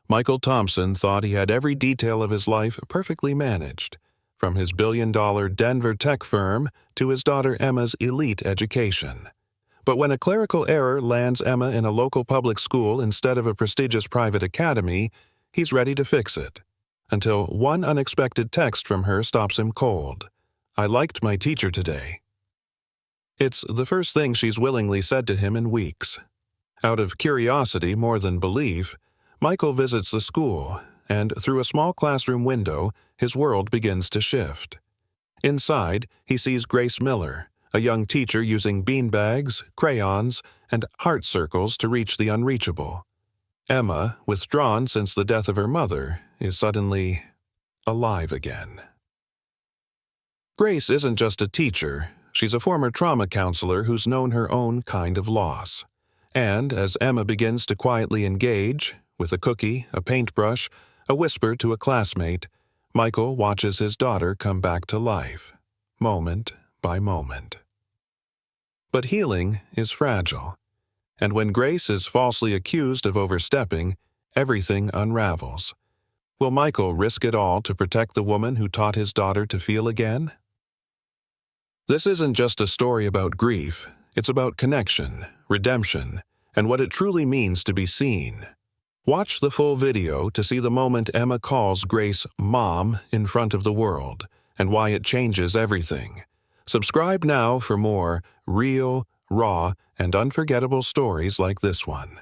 Michael Thompson thought he had every detail of his life perfectly managed, from his billion-dollar Denver tech firm to his daughter Emma's elite education. But when a clerical error lands Emma in a local public school instead of a prestigious private academy, he's ready to fix it. Until one unexpected text from her stops him cold. "I liked my teacher today." It's the first thing she's willingly said to him in weeks. Out of curiosity more than belief, Michael visits the school, and through a small classroom window, his world begins to shift. Inside, he sees Grace Miller, a young teacher using beanbags, crayons, and heart circles to reach the unreachable. Emma, withdrawn since the death of her mother, is suddenly alive again. Grace isn't just a teacher, she's a former trauma counselor who's known her own kind of loss. And as Emma begins to quietly engage, with a cookie, a paintbrush, a whisper to a classmate, Michael watches his daughter come back to life, moment by moment. But healing is fragile, and when Grace is falsely accused of overstepping, everything unravels. Will Michael risk it all to protect the woman who taught his daughter to feel again? This isn't just a story about grief, it's about connection, redemption, and what it truly means to be seen. Watch the full video to see the moment Emma calls Grace Mom in front of the world, and why it changes everything. Subscribe now for more real, raw, and unforgettable stories like this one.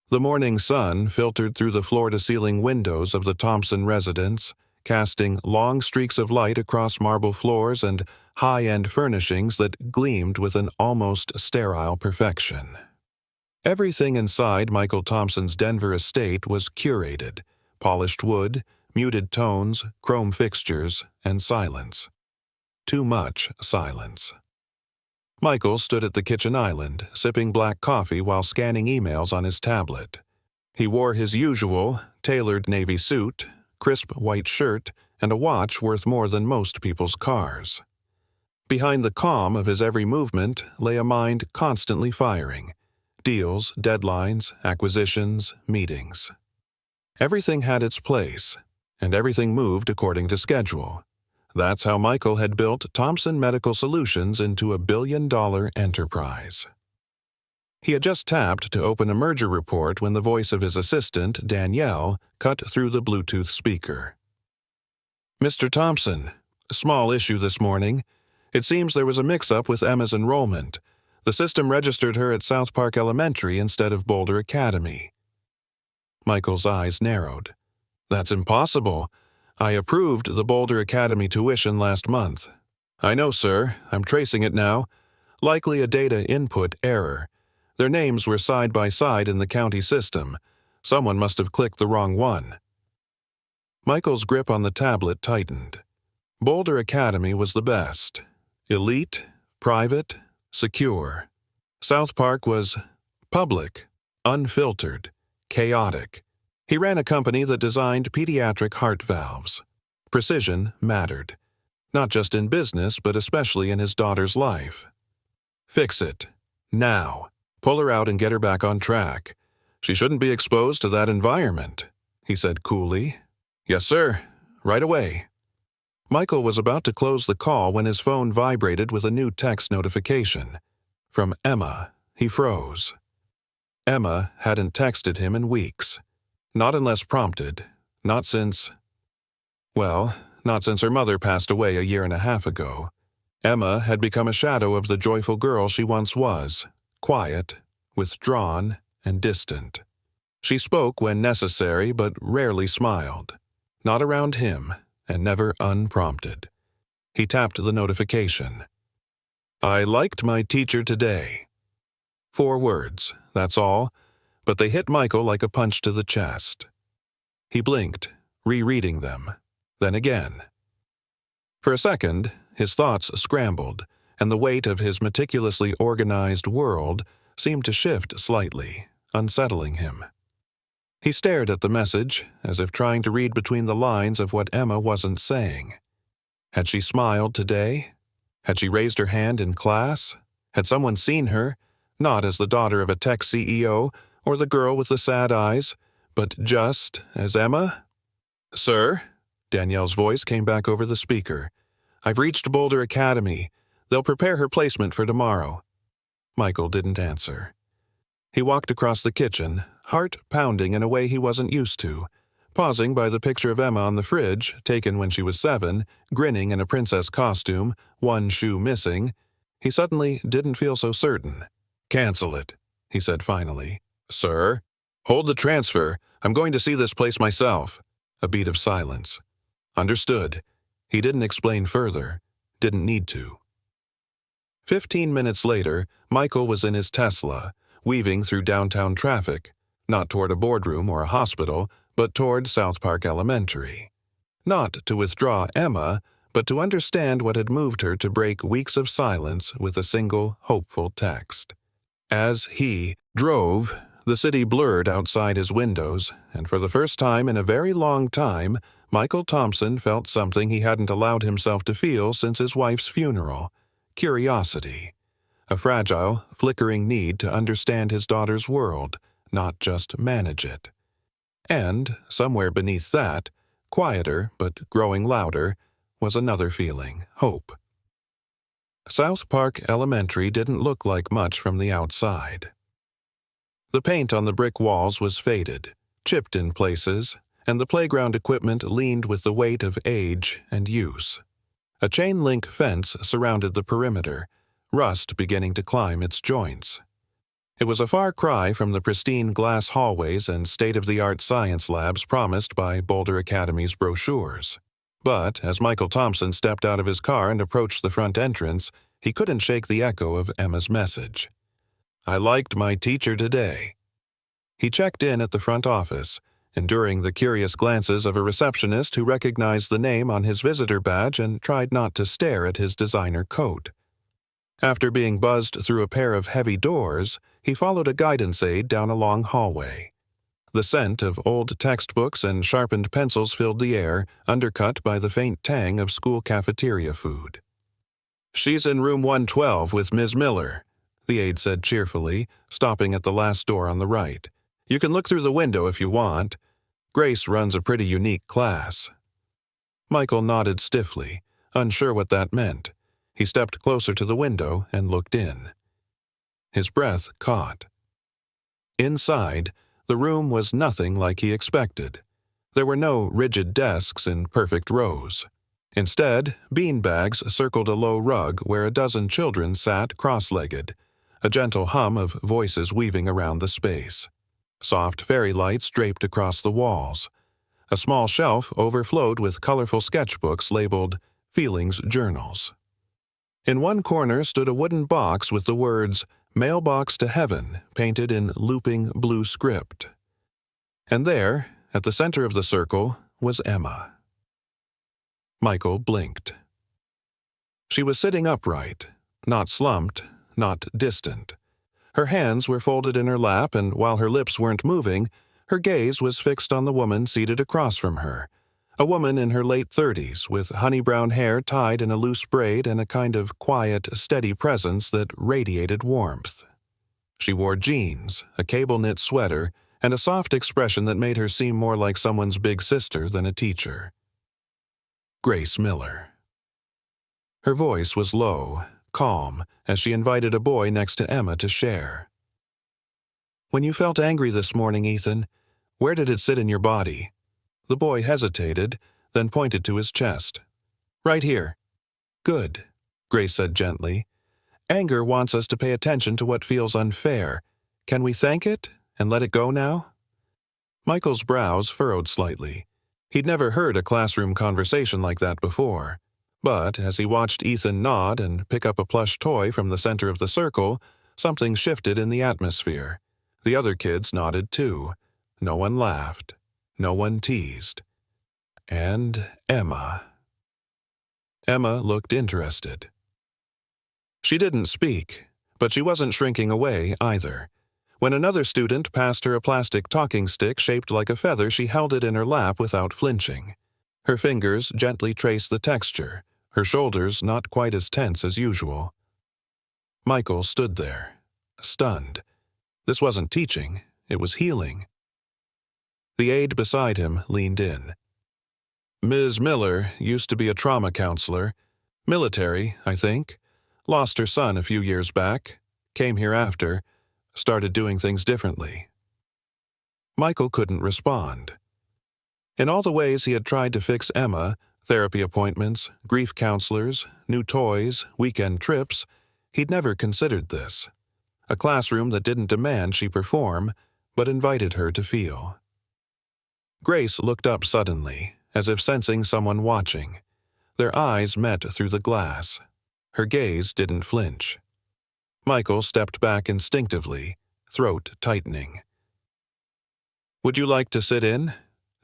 The morning sun filtered through the floor-to-ceiling windows of the Thompson residence, casting long streaks of light across marble floors and high-end furnishings that gleamed with an almost sterile perfection. Everything inside Michael Thompson's Denver estate was curated: polished wood, muted tones, chrome fixtures, and silence. Too much silence. Michael stood at the kitchen island, sipping black coffee while scanning emails on his tablet. He wore his usual, tailored navy suit, crisp white shirt, and a watch worth more than most people's cars. Behind the calm of his every movement lay a mind constantly firing. Deals, deadlines, acquisitions, meetings. Everything had its place, and everything moved according to schedule. That's how Michael had built Thompson Medical Solutions into a billion-dollar enterprise. He had just tapped to open a merger report when the voice of his assistant, Danielle, cut through the Bluetooth speaker. "Mr. Thompson, small issue this morning. It seems there was a mix-up with Emma's enrollment. The system registered her at South Park Elementary instead of Boulder Academy." Michael's eyes narrowed. "That's impossible. I approved the Boulder Academy tuition last month." "I know, sir. I'm tracing it now. Likely a data input error. Their names were side by side in the county system. Someone must have clicked the wrong one." Michael's grip on the tablet tightened. Boulder Academy was the best. Elite, private, secure. South Park was public, unfiltered, chaotic. He ran a company that designed pediatric heart valves. Precision mattered, not just in business but especially in his daughter's life. "Fix it. Now. Pull her out and get her back on track. She shouldn't be exposed to that environment," he said coolly. "Yes, sir. Right away." Michael was about to close the call when his phone vibrated with a new text notification. From Emma. He froze. Emma hadn't texted him in weeks. Not unless prompted. Not since her mother passed away a year and a half ago. Emma had become a shadow of the joyful girl she once was, quiet, withdrawn, and distant. She spoke when necessary but rarely smiled. Not around him, and never unprompted. He tapped the notification. "I liked my teacher today." 4 words, that's all, but they hit Michael like a punch to the chest. He blinked, rereading them, then again. For a second, his thoughts scrambled, and the weight of his meticulously organized world seemed to shift slightly, unsettling him. He stared at the message, as if trying to read between the lines of what Emma wasn't saying. Had she smiled today? Had she raised her hand in class? Had someone seen her, not as the daughter of a tech CEO or the girl with the sad eyes, But just as Emma? "Sir?" Danielle's voice came back over the speaker. "I've reached Boulder Academy. They'll prepare her placement for tomorrow." Michael didn't answer. He walked across the kitchen, heart pounding in a way he wasn't used to, pausing by the picture of Emma on the fridge, taken when she was 7, grinning in a princess costume, one shoe missing. He suddenly didn't feel so certain. "Cancel it," he said finally. "Sir?" "Hold the transfer. I'm going to see this place myself." A beat of silence. Understood. He didn't explain further. Didn't need to. 15 minutes later, Michael was in his Tesla, weaving through downtown traffic, not toward a boardroom or a hospital, but toward South Park Elementary. Not to withdraw Emma, but to understand what had moved her to break weeks of silence with a single hopeful text. As he drove, the city blurred outside his windows, and for the first time in a very long time, Michael Thompson felt something he hadn't allowed himself to feel since his wife's funeral: curiosity. A fragile, flickering need to understand his daughter's world, not just manage it. And, somewhere beneath that, quieter but growing louder, was another feeling: hope. South Park Elementary didn't look like much from the outside. The paint on the brick walls was faded, chipped in places, and the playground equipment leaned with the weight of age and use. A chain-link fence surrounded the perimeter, rust beginning to climb its joints. It was a far cry from the pristine glass hallways and state-of-the-art science labs promised by Boulder Academy's brochures. But as Michael Thompson stepped out of his car and approached the front entrance, he couldn't shake the echo of Emma's message. "I liked my teacher today." He checked in at the front office, enduring the curious glances of a receptionist who recognized the name on his visitor badge and tried not to stare at his designer coat. After being buzzed through a pair of heavy doors, he followed a guidance aide down a long hallway. The scent of old textbooks and sharpened pencils filled the air, undercut by the faint tang of school cafeteria food. "She's in room 112 with Ms. Miller," the aide said cheerfully, stopping at the last door on the right. "You can look through the window if you want. Grace runs a pretty unique class." Michael nodded stiffly, unsure what that meant. He stepped closer to the window and looked in. His breath caught. Inside, the room was nothing like he expected. There were no rigid desks in perfect rows. Instead, beanbags circled a low rug where a dozen children sat cross-legged, a gentle hum of voices weaving around the space. Soft fairy lights draped across the walls. A small shelf overflowed with colorful sketchbooks labeled Feelings Journals. In one corner stood a wooden box with the words "Mailbox to Heaven" painted in looping blue script. And there, at the center of the circle, was Emma. Michael blinked. She was sitting upright, not slumped, not distant. Her hands were folded in her lap, and while her lips weren't moving, her gaze was fixed on the woman seated across from her, a woman in her late 30s with honey-brown hair tied in a loose braid and a kind of quiet, steady presence that radiated warmth. She wore jeans, a cable-knit sweater, and a soft expression that made her seem more like someone's big sister than a teacher. Grace Miller. Her voice was low, calm, as she invited a boy next to Emma to share. "When you felt angry this morning, Ethan, where did it sit in your body?" The boy hesitated, then pointed to his chest. "Right here." "Good," Grace said gently. "Anger wants us to pay attention to what feels unfair. Can we thank it and let it go now?" Michael's brows furrowed slightly. He'd never heard a classroom conversation like that before. But as he watched Ethan nod and pick up a plush toy from the center of the circle, something shifted in the atmosphere. The other kids nodded too. No one laughed. No one teased. And Emma. Emma looked interested. She didn't speak, but she wasn't shrinking away either. When another student passed her a plastic talking stick shaped like a feather, she held it in her lap without flinching. Her fingers gently traced the texture, her shoulders not quite as tense as usual. Michael stood there, stunned. This wasn't teaching, it was healing. The aide beside him leaned in. "Ms. Miller used to be a trauma counselor. Military, I think. Lost her son a few years back. Came here after. Started doing things differently." Michael couldn't respond. In all the ways he had tried to fix Emma, therapy appointments, grief counselors, new toys, weekend trips, he'd never considered this. A classroom that didn't demand she perform, but invited her to feel. Grace looked up suddenly, as if sensing someone watching. Their eyes met through the glass. Her gaze didn't flinch. Michael stepped back instinctively, throat tightening. "Would you like to sit in?"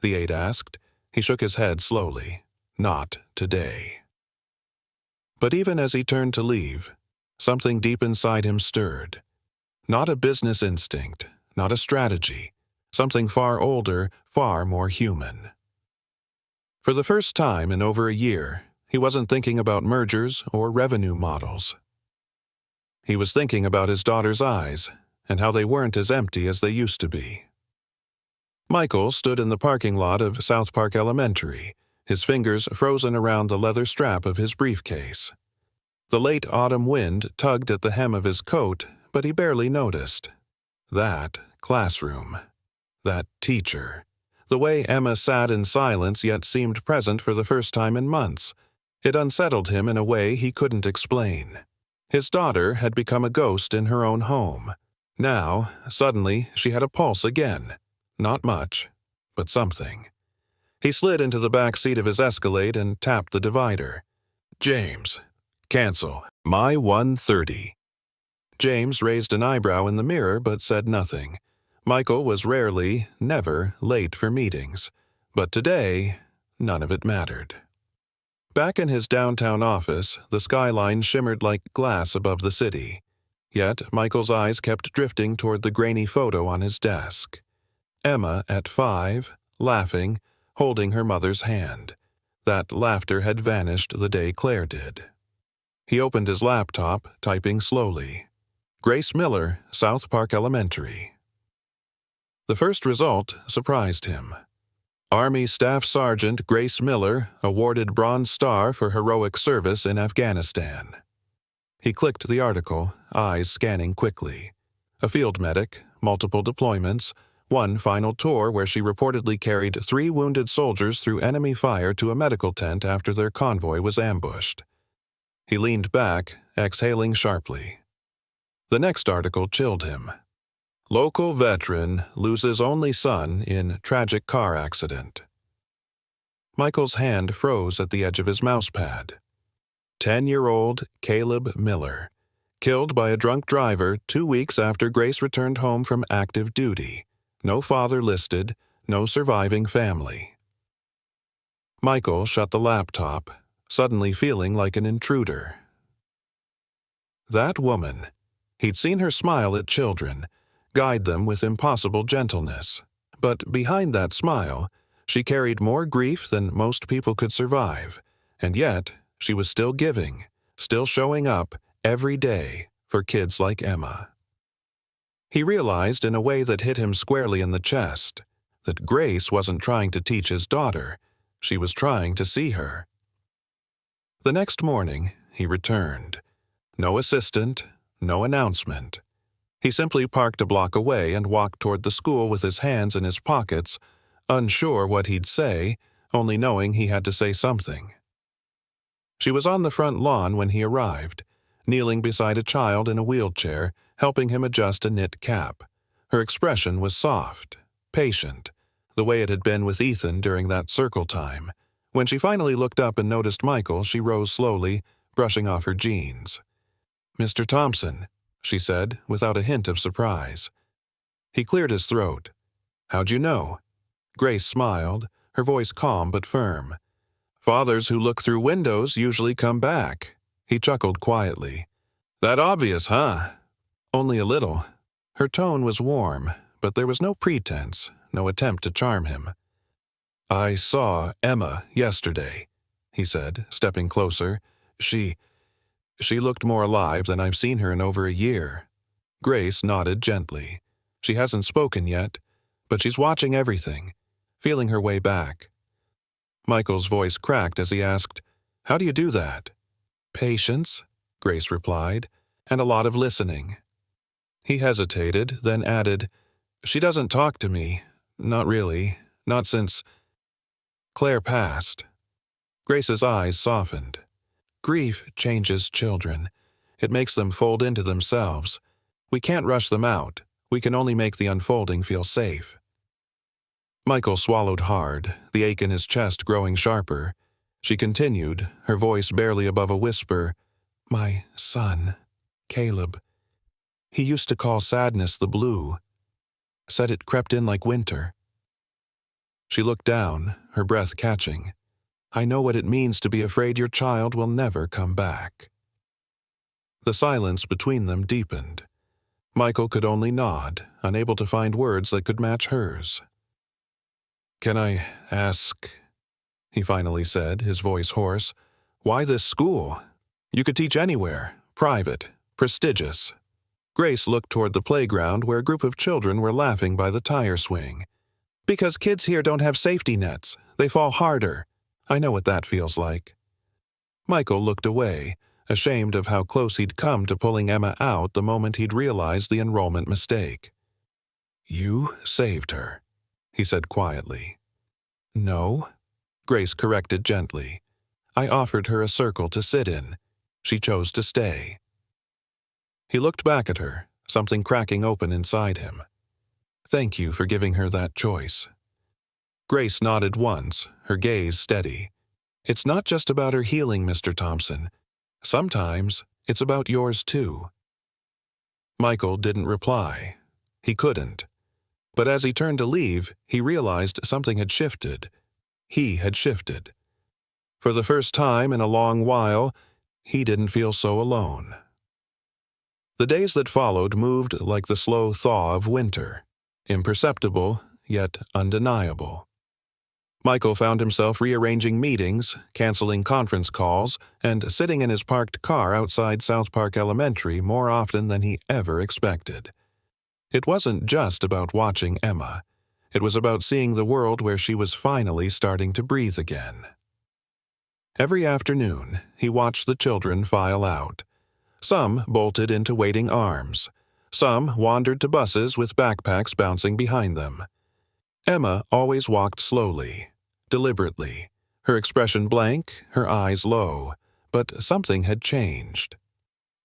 the aide asked. He shook his head slowly. "Not today." But even as he turned to leave, something deep inside him stirred. Not a business instinct, not a strategy, something far older, far more human. For the first time in over a year, he wasn't thinking about mergers or revenue models. He was thinking about his daughter's eyes and how they weren't as empty as they used to be. Michael stood in the parking lot of South Park Elementary, his fingers frozen around the leather strap of his briefcase. The late autumn wind tugged at the hem of his coat, but he barely noticed. That classroom. That teacher. The way Emma sat in silence yet seemed present for the first time in months. It unsettled him in a way he couldn't explain. His daughter had become a ghost in her own home. Now, suddenly, she had a pulse again. Not much, but something. He slid into the back seat of his Escalade and tapped the divider. "James, cancel. My 1:30. James raised an eyebrow in the mirror but said nothing. Michael was rarely, never, late for meetings. But today, none of it mattered. Back in his downtown office, the skyline shimmered like glass above the city. Yet Michael's eyes kept drifting toward the grainy photo on his desk. Emma at 5, laughing, holding her mother's hand. That laughter had vanished the day Claire did. He opened his laptop, typing slowly. Grace Miller, South Park Elementary. The first result surprised him. Army Staff Sergeant Grace Miller awarded Bronze Star for heroic service in Afghanistan. He clicked the article, eyes scanning quickly. A field medic, multiple deployments, one final tour where she reportedly carried 3 wounded soldiers through enemy fire to a medical tent after their convoy was ambushed. He leaned back, exhaling sharply. The next article chilled him. Local veteran loses only son in tragic car accident. Michael's hand froze at the edge of his mousepad. 10-year-old Caleb Miller, killed by a drunk driver 2 weeks after Grace returned home from active duty. No father listed, no surviving family. Michael shut the laptop, suddenly feeling like an intruder. That woman. He'd seen her smile at children, guide them with impossible gentleness. But behind that smile, she carried more grief than most people could survive, and yet she was still giving, still showing up every day for kids like Emma. He realized in a way that hit him squarely in the chest that Grace wasn't trying to teach his daughter, she was trying to see her. The next morning, he returned. No assistant, no announcement. He simply parked a block away and walked toward the school with his hands in his pockets, unsure what he'd say, only knowing he had to say something. She was on the front lawn when he arrived, kneeling beside a child in a wheelchair, helping him adjust a knit cap. Her expression was soft, patient, the way it had been with Ethan during that circle time. When she finally looked up and noticed Michael, she rose slowly, brushing off her jeans. "Mr. Thompson," she said, without a hint of surprise. He cleared his throat. "How'd you know?" Grace smiled, her voice calm but firm. "Fathers who look through windows usually come back." He chuckled quietly. "That obvious, huh?" "Only a little." Her tone was warm, but there was no pretense, no attempt to charm him. "I saw Emma yesterday," he said, stepping closer. She looked more alive than I've seen her in over a year." Grace nodded gently. She hasn't spoken yet, but she's watching everything. feeling her way back. Michael's voice cracked as he asked, "How do you do that?" "Patience," Grace replied, "and a lot of listening." He hesitated, then added, "She doesn't talk to me. Not really. Not since Claire passed." Grace's eyes softened. "Grief changes children. It makes them fold into themselves. We can't rush them out. We can only make the unfolding feel safe." Michael swallowed hard, the ache in his chest growing sharper. She continued, her voice barely above a whisper, "My son, Caleb. He used to call sadness the blue. Said it crept in like winter." She looked down, her breath catching. "I know what it means to be afraid your child will never come back." The silence between them deepened. Michael could only nod, unable to find words that could match hers. "Can I ask," he finally said, his voice hoarse, "why this school? You could teach anywhere, private, prestigious." Grace looked toward the playground where a group of children were laughing by the tire swing. "Because kids here don't have safety nets. They fall harder. I know what that feels like." Michael looked away, ashamed of how close he'd come to pulling Emma out the moment he'd realized the enrollment mistake. "You saved her," he said quietly. "No," Grace corrected gently. "I offered her a circle to sit in. She chose to stay." He looked back at her, something cracking open inside him. "Thank you for giving her that choice." Grace nodded once, her gaze steady. "It's not just about her healing, Mr. Thompson. Sometimes it's about yours too." Michael didn't reply. He couldn't. But as he turned to leave, he realized something had shifted. He had shifted. For the first time in a long while, he didn't feel so alone. The days that followed moved like the slow thaw of winter, imperceptible, yet undeniable. Michael found himself rearranging meetings, canceling conference calls, and sitting in his parked car outside South Park Elementary more often than he ever expected. It wasn't just about watching Emma. It was about seeing the world where she was finally starting to breathe again. Every afternoon, he watched the children file out. Some bolted into waiting arms. Some wandered to buses with backpacks bouncing behind them. Emma always walked slowly, deliberately, her expression blank, her eyes low, but something had changed.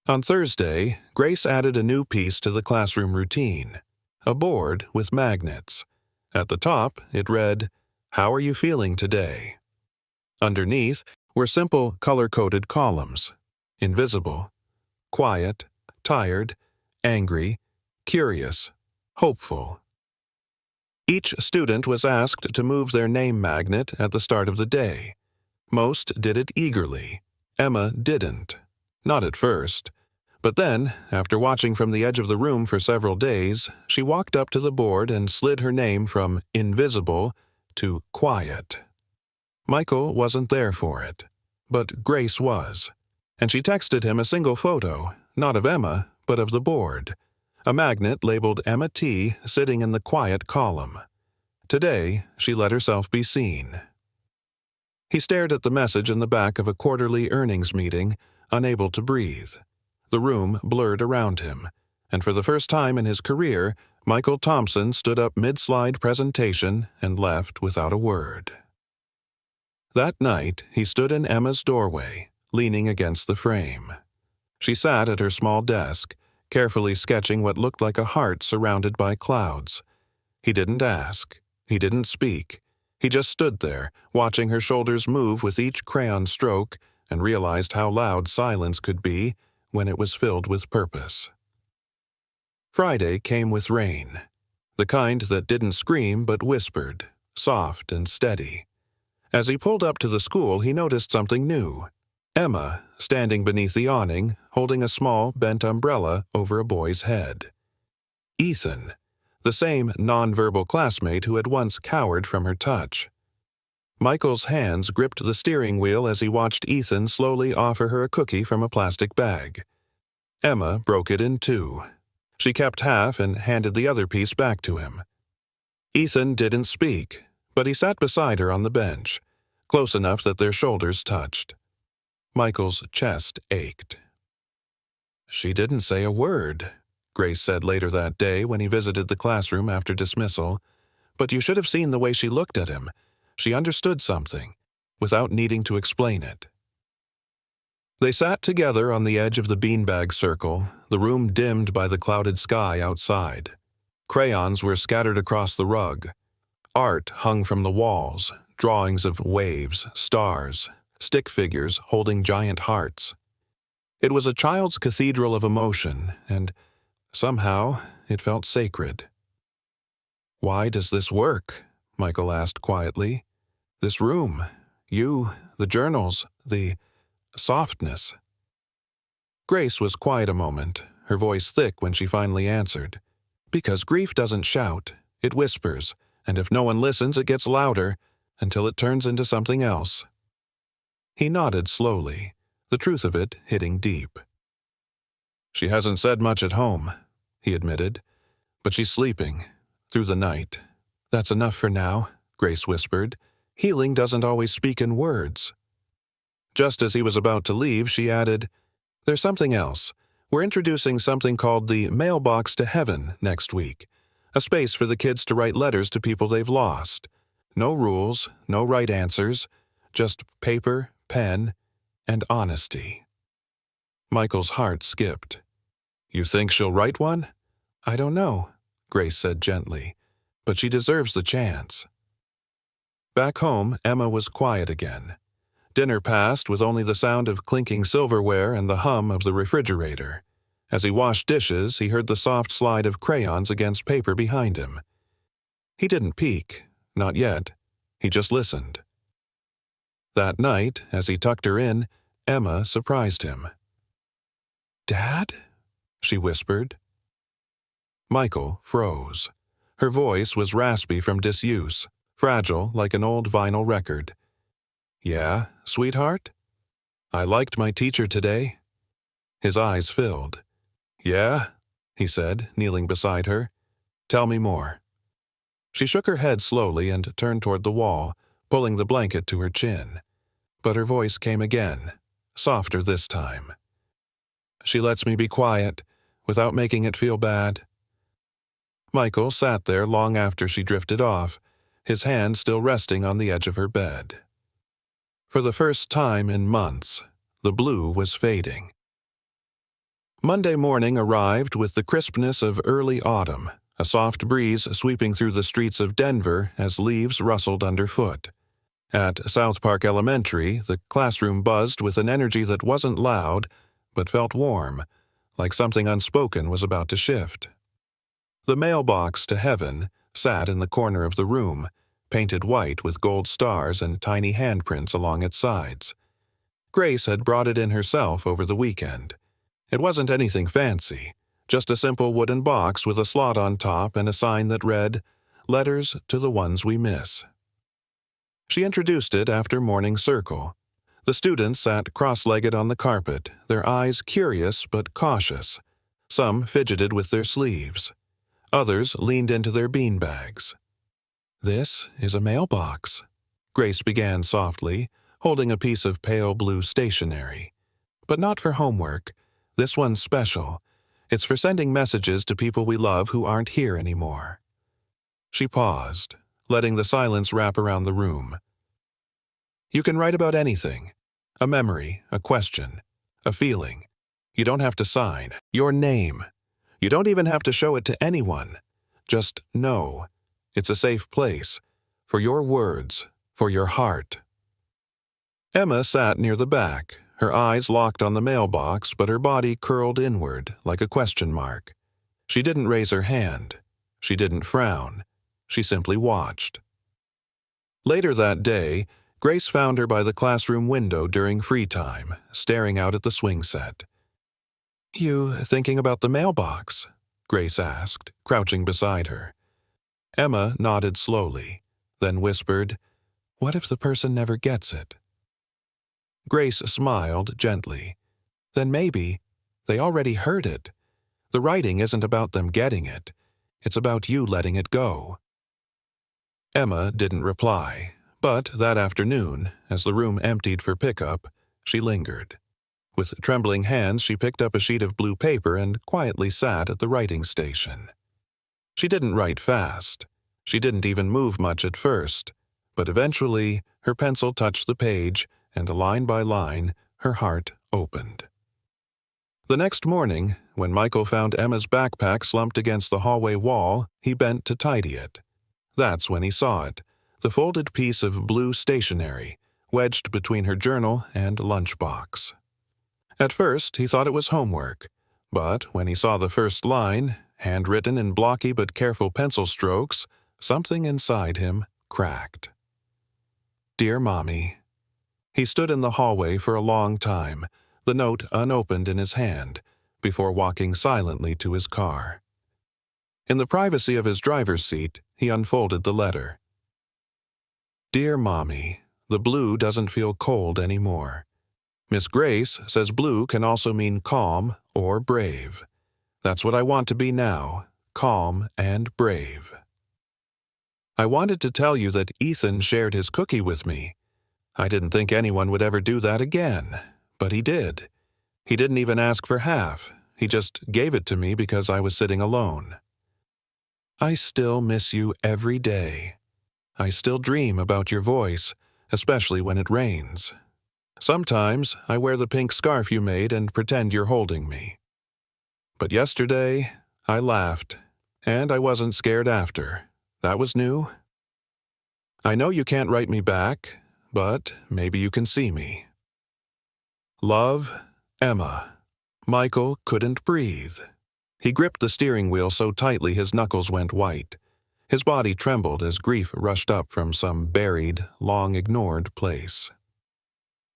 On Thursday, Grace added a new piece to the classroom routine, a board with magnets. At the top, it read, "How are you feeling today?" Underneath were simple color-coded columns, invisible, quiet, tired, angry, curious, hopeful. Each student was asked to move their name magnet at the start of the day. Most did it eagerly. Emma didn't. Not at first. But then, after watching from the edge of the room for several days, she walked up to the board and slid her name from invisible to quiet. Michael wasn't there for it, but Grace was. And she texted him a single photo, not of Emma, but of the board. A magnet labeled Emma T. sitting in the quiet column. Today, she let herself be seen. He stared at the message in the back of a quarterly earnings meeting, unable to breathe. The room blurred around him, and for the first time in his career, Michael Thompson stood up mid-slide presentation and left without a word. That night, he stood in Emma's doorway, leaning against the frame. She sat at her small desk, carefully sketching what looked like a heart surrounded by clouds. He didn't ask. He didn't speak. He just stood there, watching her shoulders move with each crayon stroke, and realized how loud silence could be when it was filled with purpose. Friday came with rain. The kind that didn't scream but whispered, soft and steady. As he pulled up to the school, he noticed something new. Emma, standing beneath the awning, holding a small, bent umbrella over a boy's head. Ethan, the same nonverbal classmate who had once cowered from her touch. Michael's hands gripped the steering wheel as he watched Ethan slowly offer her a cookie from a plastic bag. Emma broke it in two. She kept half and handed the other piece back to him. Ethan didn't speak, but he sat beside her on the bench, close enough that their shoulders touched. Michael's chest ached. "She didn't say a word," Grace said later that day when he visited the classroom after dismissal, "but you should have seen the way she looked at him. She understood something, without needing to explain it." They sat together on the edge of the beanbag circle, the room dimmed by the clouded sky outside. Crayons were scattered across the rug. Art hung from the walls, drawings of waves, stars, stick figures holding giant hearts. It was a child's cathedral of emotion, and somehow it felt sacred. "Why does this work?" Michael asked quietly. "This room, you, the journals, the softness." Grace was quiet a moment, her voice thick when she finally answered. "Because grief doesn't shout, it whispers, and if no one listens it gets louder, until it turns into something else." He nodded slowly, the truth of it hitting deep. "She hasn't said much at home," he admitted, "but she's sleeping, through the night." "That's enough for now," Grace whispered. "Healing doesn't always speak in words." Just as he was about to leave, she added, "There's something else. We're introducing something called the Mailbox to Heaven next week, a space for the kids to write letters to people they've lost. No rules, no right answers, just paper, pen, and honesty." Michael's heart skipped. "You think she'll write one?" "I don't know," Grace said gently, "but she deserves the chance." Back home, Emma was quiet again. Dinner passed with only the sound of clinking silverware and the hum of the refrigerator. As he washed dishes, he heard the soft slide of crayons against paper behind him. He didn't peek, not yet. He just listened. That night, as he tucked her in, Emma surprised him. "Dad?" she whispered. Michael froze. Her voice was raspy from disuse, fragile like an old vinyl record. "Yeah, sweetheart? I liked my teacher today." His eyes filled. "Yeah?" he said, kneeling beside her. "Tell me more." She shook her head slowly and turned toward the wall, pulling the blanket to her chin. But her voice came again, softer this time. "She lets me be quiet, without making it feel bad." Michael sat there long after she drifted off, his hand still resting on the edge of her bed. For the first time in months, the blue was fading. Monday morning arrived with the crispness of early autumn, a soft breeze sweeping through the streets of Denver as leaves rustled underfoot. At South Park Elementary, the classroom buzzed with an energy that wasn't loud, but felt warm, like something unspoken was about to shift. The mailbox to heaven sat in the corner of the room, painted white with gold stars and tiny handprints along its sides. Grace had brought it in herself over the weekend. It wasn't anything fancy, just a simple wooden box with a slot on top and a sign that read, "Letters to the Ones We Miss." She introduced it after morning circle. The students sat cross-legged on the carpet, their eyes curious but cautious. Some fidgeted with their sleeves. Others leaned into their beanbags. "This is a mailbox," Grace began softly, holding a piece of pale blue stationery. "But not for homework. This one's special. It's for sending messages to people we love who aren't here anymore." She paused, letting the silence wrap around the room. "You can write about anything. A memory, a question, a feeling. You don't have to sign your name. You don't even have to show it to anyone. Just know. It's a safe place. For your words, for your heart." Emma sat near the back, her eyes locked on the mailbox, but her body curled inward like a question mark. She didn't raise her hand. She didn't frown. She simply watched. Later that day, Grace found her by the classroom window during free time, staring out at the swing set. "You thinking about the mailbox?" Grace asked, crouching beside her. Emma nodded slowly, then whispered, "What if the person never gets it?" Grace smiled gently. "Then maybe they already heard it. The writing isn't about them getting it. It's about you letting it go." Emma didn't reply, but that afternoon, as the room emptied for pickup, she lingered. With trembling hands, she picked up a sheet of blue paper and quietly sat at the writing station. She didn't write fast. She didn't even move much at first, but eventually her pencil touched the page, and line by line, her heart opened. The next morning, when Michael found Emma's backpack slumped against the hallway wall, he bent to tidy it. That's when he saw it, the folded piece of blue stationery, wedged between her journal and lunchbox. At first, he thought it was homework, but when he saw the first line, handwritten in blocky but careful pencil strokes, something inside him cracked. Dear Mommy. He stood in the hallway for a long time, the note unopened in his hand, before walking silently to his car. In the privacy of his driver's seat, he unfolded the letter. Dear Mommy, the blue doesn't feel cold anymore. Miss Grace says blue can also mean calm or brave. That's what I want to be now, calm and brave. I wanted to tell you that Ethan shared his cookie with me. I didn't think anyone would ever do that again, but he did. He didn't even ask for half. He just gave it to me because I was sitting alone. I still miss you every day. I still dream about your voice, especially when it rains. Sometimes I wear the pink scarf you made and pretend you're holding me. But yesterday, I laughed, and I wasn't scared after. That was new. I know you can't write me back, but maybe you can see me. Love, Emma. Michael couldn't breathe. He gripped the steering wheel so tightly his knuckles went white. His body trembled as grief rushed up from some buried, long-ignored place.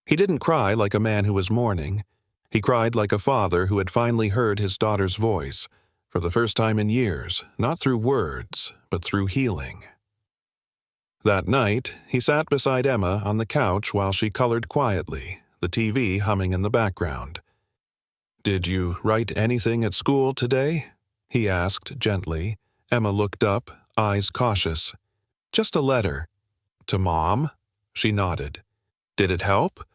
He didn't cry like a man who was mourning. He cried like a father who had finally heard his daughter's voice, for the first time in years, not through words, but through healing. That night, he sat beside Emma on the couch while she colored quietly, the TV humming in the background. Did you write anything at school today? He asked gently. Emma looked up, eyes cautious. Just a letter. To Mom? She nodded. Did it help?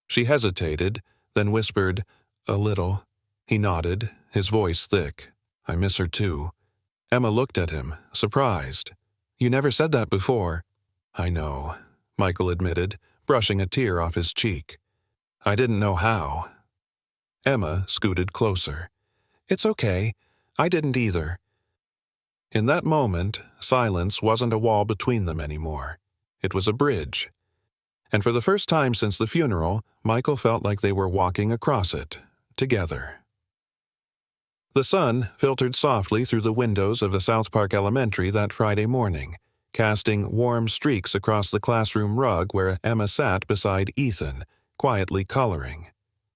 She hesitated, then whispered, a little. He nodded, his voice thick. I miss her too. Emma looked at him, surprised. You never said that before. I know, Michael admitted, brushing a tear off his cheek. I didn't know how. Emma scooted closer. It's okay. I didn't either. In that moment, silence wasn't a wall between them anymore. It was a bridge. And for the first time since the funeral, Michael felt like they were walking across it, together. The sun filtered softly through the windows of the South Park Elementary that Friday morning, casting warm streaks across the classroom rug where Emma sat beside Ethan, quietly coloring.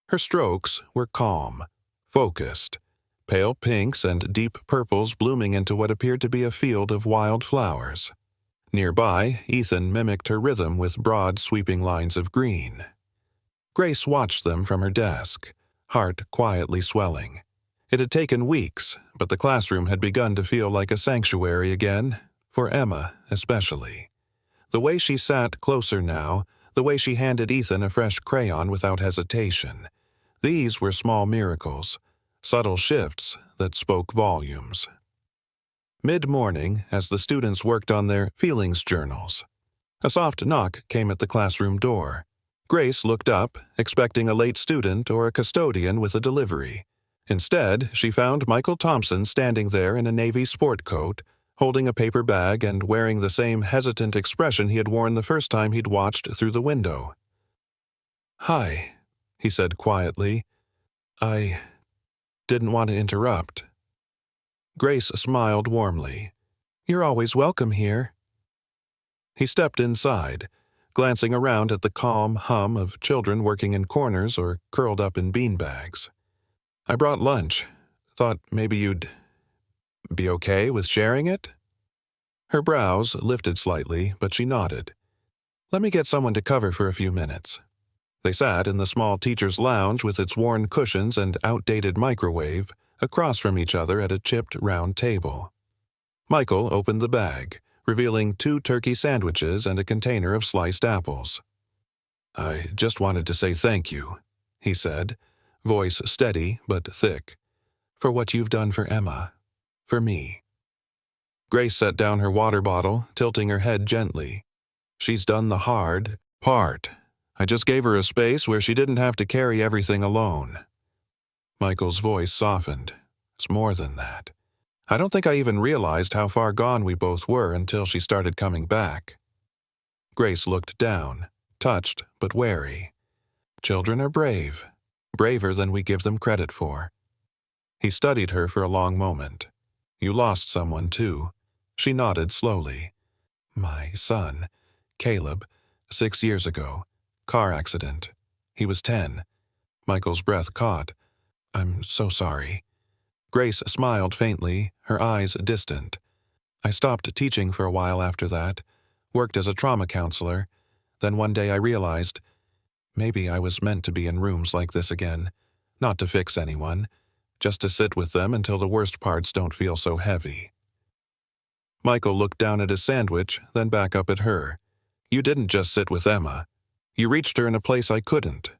Her strokes were calm, focused, pale pinks and deep purples blooming into what appeared to be a field of wild flowers. Nearby, Ethan mimicked her rhythm with broad, sweeping lines of green. Grace watched them from her desk, heart quietly swelling. It had taken weeks, but the classroom had begun to feel like a sanctuary again, for Emma especially. The way she sat closer now, the way she handed Ethan a fresh crayon without hesitation. These were small miracles, subtle shifts that spoke volumes. Mid-morning, as the students worked on their feelings journals, a soft knock came at the classroom door. Grace looked up, expecting a late student or a custodian with a delivery. Instead, she found Michael Thompson standing there in a navy sport coat, holding a paper bag and wearing the same hesitant expression he had worn the first time he'd watched through the window. Hi, he said quietly. I didn't want to interrupt. Grace smiled warmly. You're always welcome here. He stepped inside, glancing around at the calm hum of children working in corners or curled up in beanbags. I brought lunch. Thought maybe you'd be okay with sharing it? Her brows lifted slightly, but she nodded. Let me get someone to cover for a few minutes. They sat in the small teacher's lounge with its worn cushions and outdated microwave, across from each other at a chipped round table. Michael opened the bag, revealing 2 turkey sandwiches and a container of sliced apples. "I just wanted to say thank you," he said, voice steady but thick, "for what you've done for Emma. For me." Grace set down her water bottle, tilting her head gently. "She's done the hard part. I just gave her a space where she didn't have to carry everything alone." Michael's voice softened. "It's more than that. I don't think I even realized how far gone we both were until she started coming back." Grace looked down, touched but wary. "Children are brave, braver than we give them credit for." He studied her for a long moment. "You lost someone, too." She nodded slowly. "My son, Caleb, 6 years ago. Car accident. He was 10. Michael's breath caught. "I'm so sorry." Grace smiled faintly, her eyes distant. "I stopped teaching for a while after that, worked as a trauma counselor. Then one day I realized maybe I was meant to be in rooms like this again, not to fix anyone, just to sit with them until the worst parts don't feel so heavy." Michael looked down at his sandwich, then back up at her. "You didn't just sit with Emma. You reached her in a place I couldn't."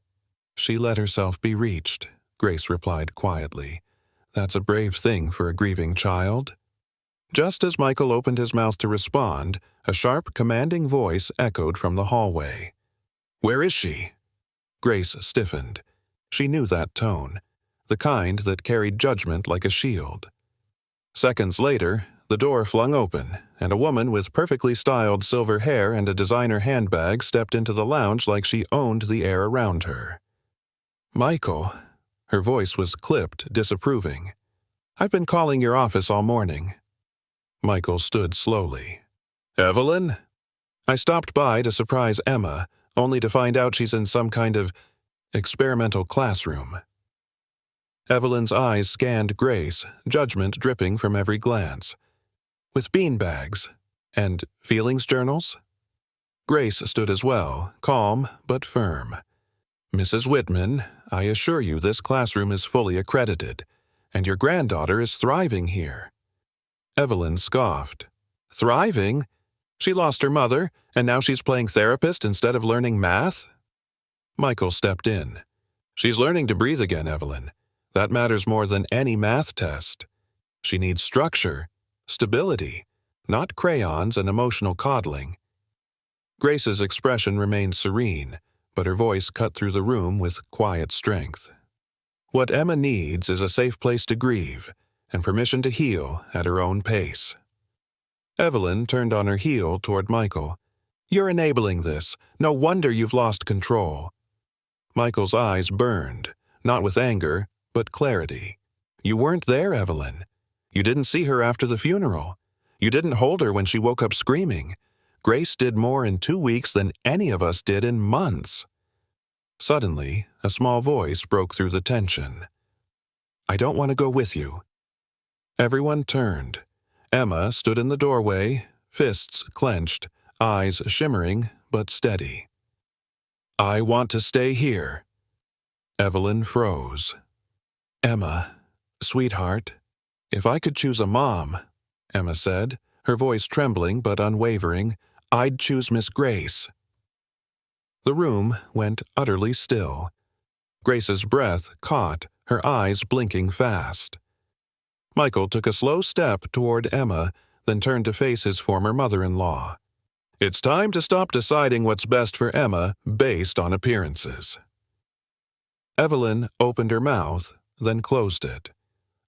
"She let herself be reached," Grace replied quietly. "That's a brave thing for a grieving child." Just as Michael opened his mouth to respond, a sharp, commanding voice echoed from the hallway. "Where is she?" Grace stiffened. She knew that tone, the kind that carried judgment like a shield. Seconds later, the door flung open, and a woman with perfectly styled silver hair and a designer handbag stepped into the lounge like she owned the air around her. "Michael," her voice was clipped, disapproving. "I've been calling your office all morning." Michael stood slowly. "Evelyn?" "I stopped by to surprise Emma, only to find out she's in some kind of experimental classroom." Evelyn's eyes scanned Grace, judgment dripping from every glance. "With beanbags and feelings journals?" Grace stood as well, calm but firm. "Mrs. Whitman, I assure you this classroom is fully accredited, and your granddaughter is thriving here." Evelyn scoffed. "Thriving? She lost her mother, and now she's playing therapist instead of learning math?" Michael stepped in. "She's learning to breathe again, Evelyn. That matters more than any math test. She needs structure, stability, not crayons and emotional coddling." Grace's expression remained serene, but her voice cut through the room with quiet strength. "What Emma needs is a safe place to grieve, and permission to heal at her own pace." Evelyn turned on her heel toward Michael. "You're enabling this. No wonder you've lost control." Michael's eyes burned, not with anger, but clarity. "You weren't there, Evelyn. You didn't see her after the funeral. You didn't hold her when she woke up screaming. Grace did more in 2 weeks than any of us did in months." Suddenly, a small voice broke through the tension. "I don't want to go with you." Everyone turned. Emma stood in the doorway, fists clenched, eyes shimmering but steady. "I want to stay here." Evelyn froze. "Emma, sweetheart, if I could choose a mom," Emma said, her voice trembling but unwavering, "I'd choose Miss Grace." The room went utterly still. Grace's breath caught, her eyes blinking fast. Michael took a slow step toward Emma, then turned to face his former mother-in-law. "It's time to stop deciding what's best for Emma based on appearances." Evelyn opened her mouth, then closed it.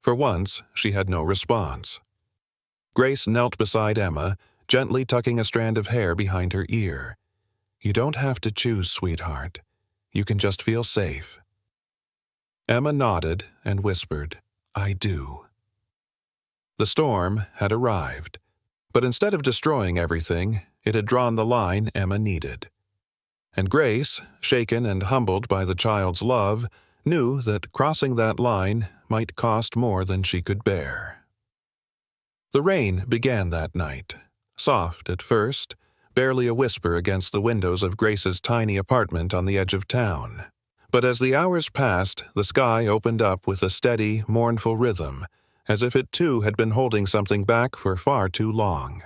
For once, she had no response. Grace knelt beside Emma, gently tucking a strand of hair behind her ear. "You don't have to choose, sweetheart. You can just feel safe." Emma nodded and whispered, "I do." The storm had arrived, but instead of destroying everything, it had drawn the line Emma needed. And Grace, shaken and humbled by the child's love, knew that crossing that line might cost more than she could bear. The rain began that night, soft at first, barely a whisper against the windows of Grace's tiny apartment on the edge of town. But as the hours passed, the sky opened up with a steady, mournful rhythm, as if it too had been holding something back for far too long.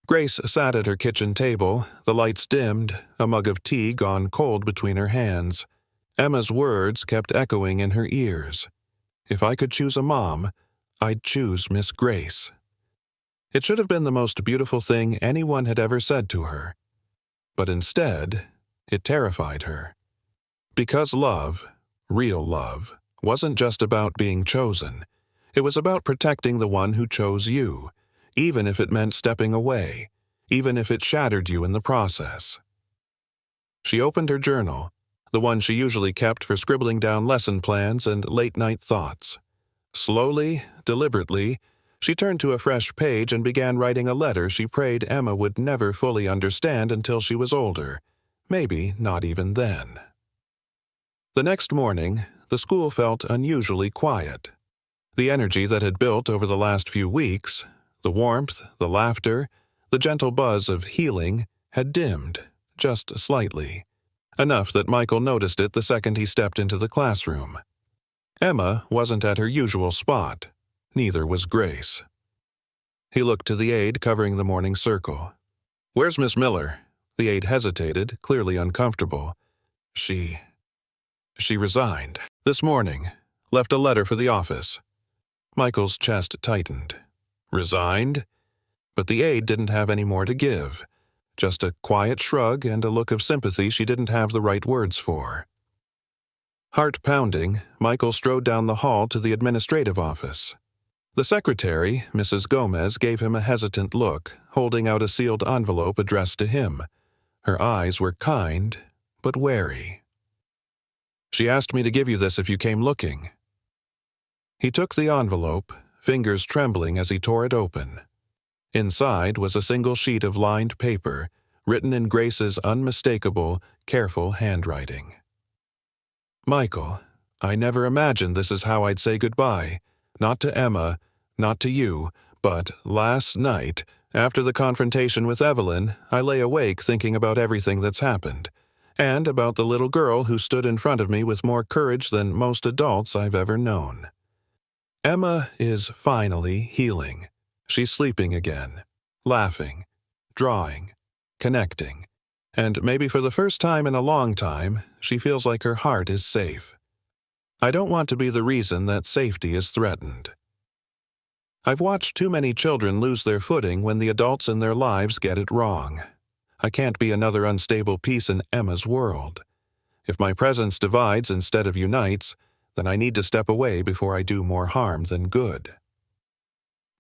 Grace sat at her kitchen table, the lights dimmed, a mug of tea gone cold between her hands. Emma's words kept echoing in her ears. If I could choose a mom, I'd choose Miss Grace. It should have been the most beautiful thing anyone had ever said to her. But instead, it terrified her. Because love, real love, wasn't just about being chosen. It was about protecting the one who chose you, even if it meant stepping away, even if it shattered you in the process. She opened her journal, the one she usually kept for scribbling down lesson plans and late-night thoughts. Slowly, deliberately, she turned to a fresh page and began writing a letter she prayed Emma would never fully understand until she was older, maybe not even then. The next morning, the school felt unusually quiet. The energy that had built over the last few weeks, the warmth, the laughter, the gentle buzz of healing, had dimmed, just slightly, enough that Michael noticed it the second he stepped into the classroom. Emma wasn't at her usual spot. Neither was Grace. He looked to the aide covering the morning circle. "Where's Miss Miller?" The aide hesitated, clearly uncomfortable. She resigned. This morning. Left a letter for the office." Michael's chest tightened. Resigned? But the aide didn't have any more to give. Just a quiet shrug and a look of sympathy she didn't have the right words for. Heart pounding, Michael strode down the hall to the administrative office. The secretary, Mrs. Gomez, gave him a hesitant look, holding out a sealed envelope addressed to him. Her eyes were kind, but wary. "She asked me to give you this if you came looking." He took the envelope, fingers trembling as he tore it open. Inside was a single sheet of lined paper, written in Grace's unmistakable, careful handwriting. "Michael, I never imagined this is how I'd say goodbye. Not to Emma, not to you, but last night, after the confrontation with Evelyn, I lay awake thinking about everything that's happened, and about the little girl who stood in front of me with more courage than most adults I've ever known. Emma is finally healing. She's sleeping again, laughing, drawing, connecting, and maybe for the first time in a long time, she feels like her heart is safe. I don't want to be the reason that safety is threatened. I've watched too many children lose their footing when the adults in their lives get it wrong. I can't be another unstable piece in Emma's world. If my presence divides instead of unites, then I need to step away before I do more harm than good.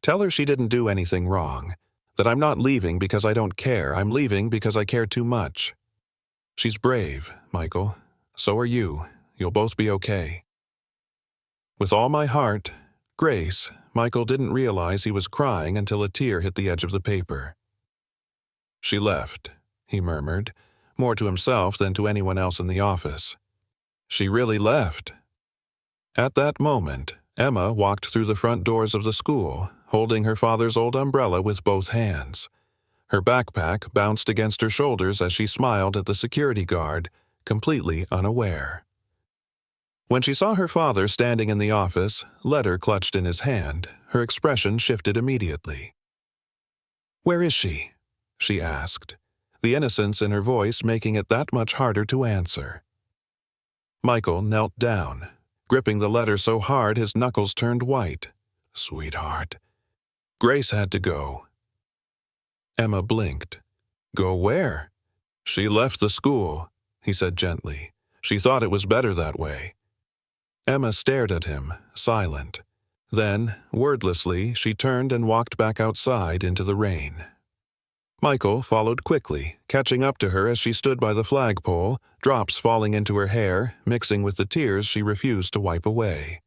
Tell her she didn't do anything wrong, that I'm not leaving because I don't care, I'm leaving because I care too much. She's brave, Michael. So are you. You'll both be okay." With all my heart, Grace, Michael didn't realize he was crying until a tear hit the edge of the paper. "She left," he murmured, more to himself than to anyone else in the office. "She really left." At that moment, Emma walked through the front doors of the school, holding her father's old umbrella with both hands. Her backpack bounced against her shoulders as she smiled at the security guard, completely unaware. When she saw her father standing in the office, letter clutched in his hand, her expression shifted immediately. "Where is she?" she asked, the innocence in her voice making it that much harder to answer. Michael knelt down, gripping the letter so hard his knuckles turned white. "Sweetheart." "Grace had to go." Emma blinked. "Go where?" "She left the school," he said gently. "She thought it was better that way." Emma stared at him, silent. Then, wordlessly, she turned and walked back outside into the rain. Michael followed quickly, catching up to her as she stood by the flagpole, drops falling into her hair, mixing with the tears she refused to wipe away.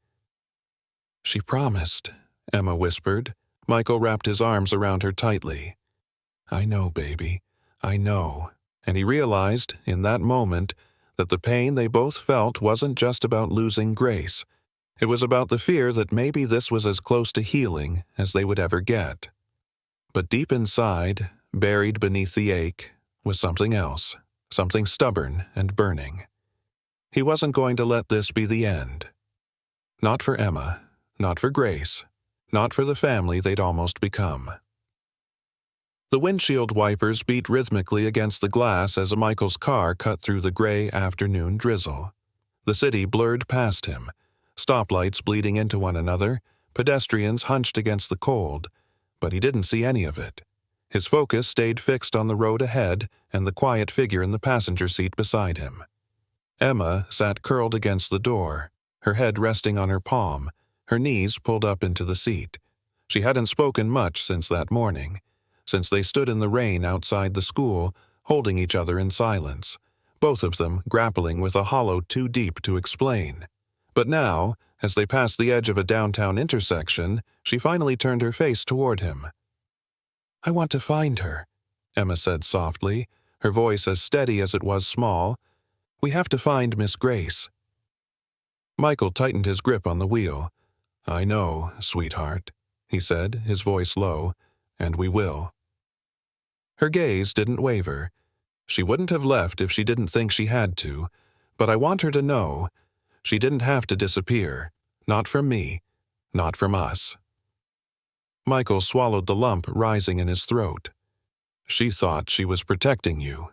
"She promised," Emma whispered. Michael wrapped his arms around her tightly. "I know, baby. I know." And he realized, in that moment, that the pain they both felt wasn't just about losing Grace. It was about the fear that maybe this was as close to healing as they would ever get. But deep inside, buried beneath the ache, was something else, something stubborn and burning. He wasn't going to let this be the end. Not for Emma, not for Grace, not for the family they'd almost become. The windshield wipers beat rhythmically against the glass as Michael's car cut through the gray afternoon drizzle. The city blurred past him, stoplights bleeding into one another, pedestrians hunched against the cold, but he didn't see any of it. His focus stayed fixed on the road ahead and the quiet figure in the passenger seat beside him. Emma sat curled against the door, her head resting on her palm, her knees pulled up into the seat. She hadn't spoken much since that morning, since they stood in the rain outside the school, holding each other in silence, both of them grappling with a hollow too deep to explain. But now, as they passed the edge of a downtown intersection, she finally turned her face toward him. "I want to find her," Emma said softly, her voice as steady as it was small. "We have to find Miss Grace." Michael tightened his grip on the wheel. "I know, sweetheart," he said, his voice low, "and we will." Her gaze didn't waver. She wouldn't have left if she didn't think she had to, but I want her to know she didn't have to disappear. Not from me, not from us. Michael swallowed the lump rising in his throat. "She thought she was protecting you."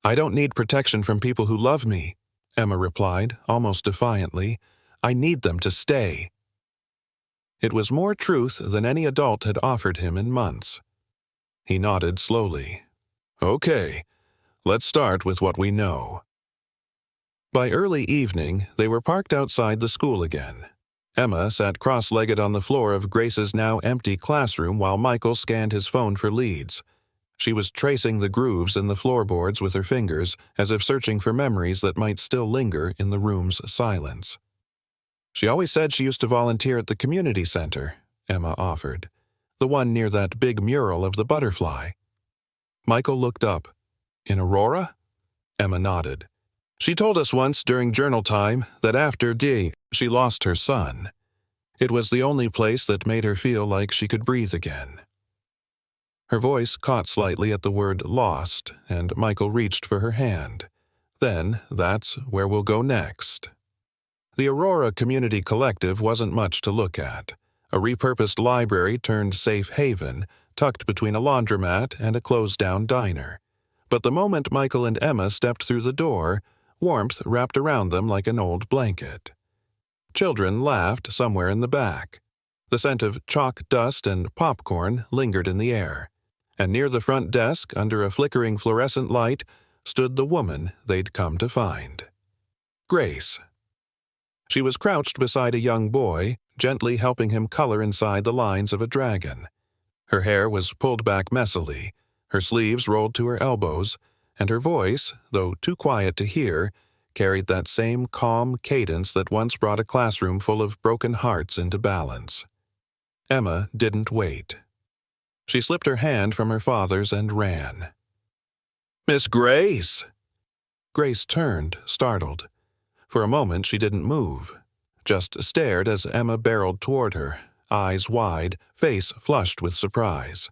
"I don't need protection from people who love me," Emma replied, almost defiantly. "I need them to stay." It was more truth than any adult had offered him in months. He nodded slowly. "Okay, let's start with what we know." By early evening, they were parked outside the school again. Emma sat cross-legged on the floor of Grace's now empty classroom while Michael scanned his phone for leads. She was tracing the grooves in the floorboards with her fingers, as if searching for memories that might still linger in the room's silence. "She always said she used to volunteer at the community center," Emma offered. "The one near that big mural of the butterfly." Michael looked up. "In Aurora?" Emma nodded. "She told us once during journal time that after she lost her son. It was the only place that made her feel like she could breathe again." Her voice caught slightly at the word lost, and Michael reached for her hand. "Then that's where we'll go next." The Aurora Community Collective wasn't much to look at. A repurposed library turned safe haven, tucked between a laundromat and a closed-down diner. But the moment Michael and Emma stepped through the door, warmth wrapped around them like an old blanket. Children laughed somewhere in the back. The scent of chalk dust and popcorn lingered in the air. And near the front desk, under a flickering fluorescent light, stood the woman they'd come to find. Grace. She was crouched beside a young boy, gently helping him color inside the lines of a dragon. Her hair was pulled back messily, her sleeves rolled to her elbows, and her voice, though too quiet to hear, carried that same calm cadence that once brought a classroom full of broken hearts into balance. Emma didn't wait. She slipped her hand from her father's and ran. "Miss Grace!" Grace turned, startled. For a moment she didn't move, just stared as Emma barreled toward her, eyes wide, face flushed with surprise.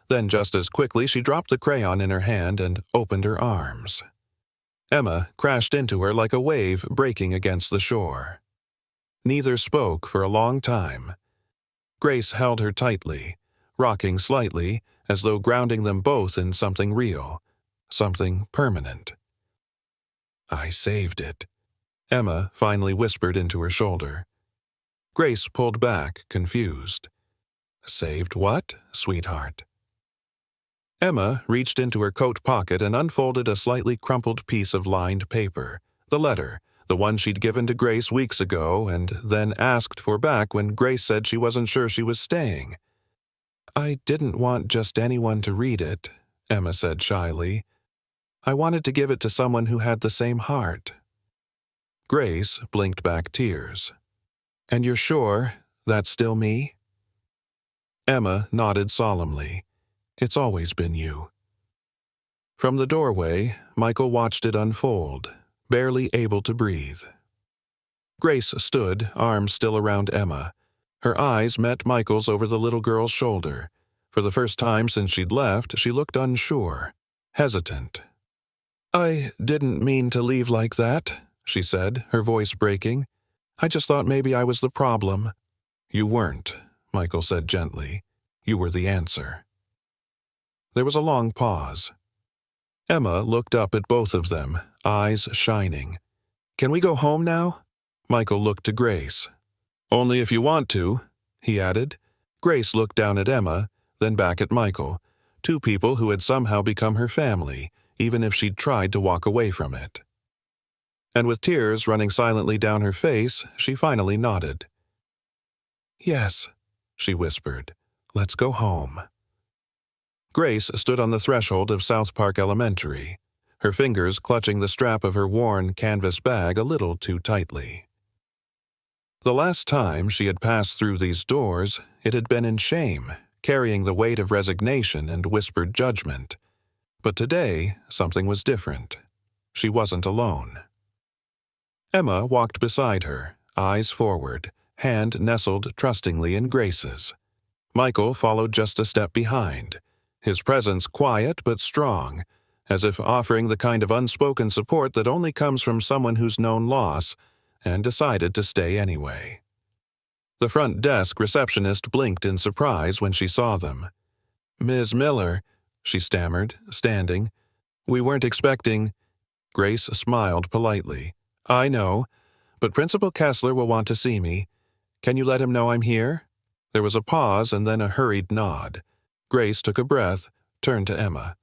Then just as quickly she dropped the crayon in her hand and opened her arms. Emma crashed into her like a wave breaking against the shore. Neither spoke for a long time. Grace held her tightly, rocking slightly as though grounding them both in something real, something permanent. "I saved it," Emma finally whispered into her shoulder. Grace pulled back, confused. "Saved what, sweetheart?" Emma reached into her coat pocket and unfolded a slightly crumpled piece of lined paper, the letter, the one she'd given to Grace weeks ago and then asked for back when Grace said she wasn't sure she was staying. "I didn't want just anyone to read it," Emma said shyly. "I wanted to give it to someone who had the same heart." Grace blinked back tears. "And you're sure that's still me?" Emma nodded solemnly. "It's always been you." From the doorway, Michael watched it unfold, barely able to breathe. Grace stood, arms still around Emma. Her eyes met Michael's over the little girl's shoulder. For the first time since she'd left, she looked unsure, hesitant. "I didn't mean to leave like that," she said, her voice breaking. "I just thought maybe I was the problem." "You weren't," Michael said gently. "You were the answer." There was a long pause. Emma looked up at both of them, eyes shining. "Can we go home now?" Michael looked to Grace. "Only if you want to," he added. Grace looked down at Emma, then back at Michael, two people who had somehow become her family, even if she'd tried to walk away from it. And with tears running silently down her face, she finally nodded. "Yes," she whispered. "Let's go home." Grace stood on the threshold of South Park Elementary, her fingers clutching the strap of her worn canvas bag a little too tightly. The last time she had passed through these doors, it had been in shame, carrying the weight of resignation and whispered judgment. But today, something was different. She wasn't alone. Emma walked beside her, eyes forward, hand nestled trustingly in Grace's. Michael followed just a step behind, his presence quiet but strong, as if offering the kind of unspoken support that only comes from someone who's known loss and decided to stay anyway. The front desk receptionist blinked in surprise when she saw them. "Ms. Miller," she stammered, standing. "We weren't expecting—" Grace smiled politely. "I know, but Principal Kessler will want to see me. Can you let him know I'm here?" There was a pause and then a hurried nod. Grace took a breath, turned to Emma.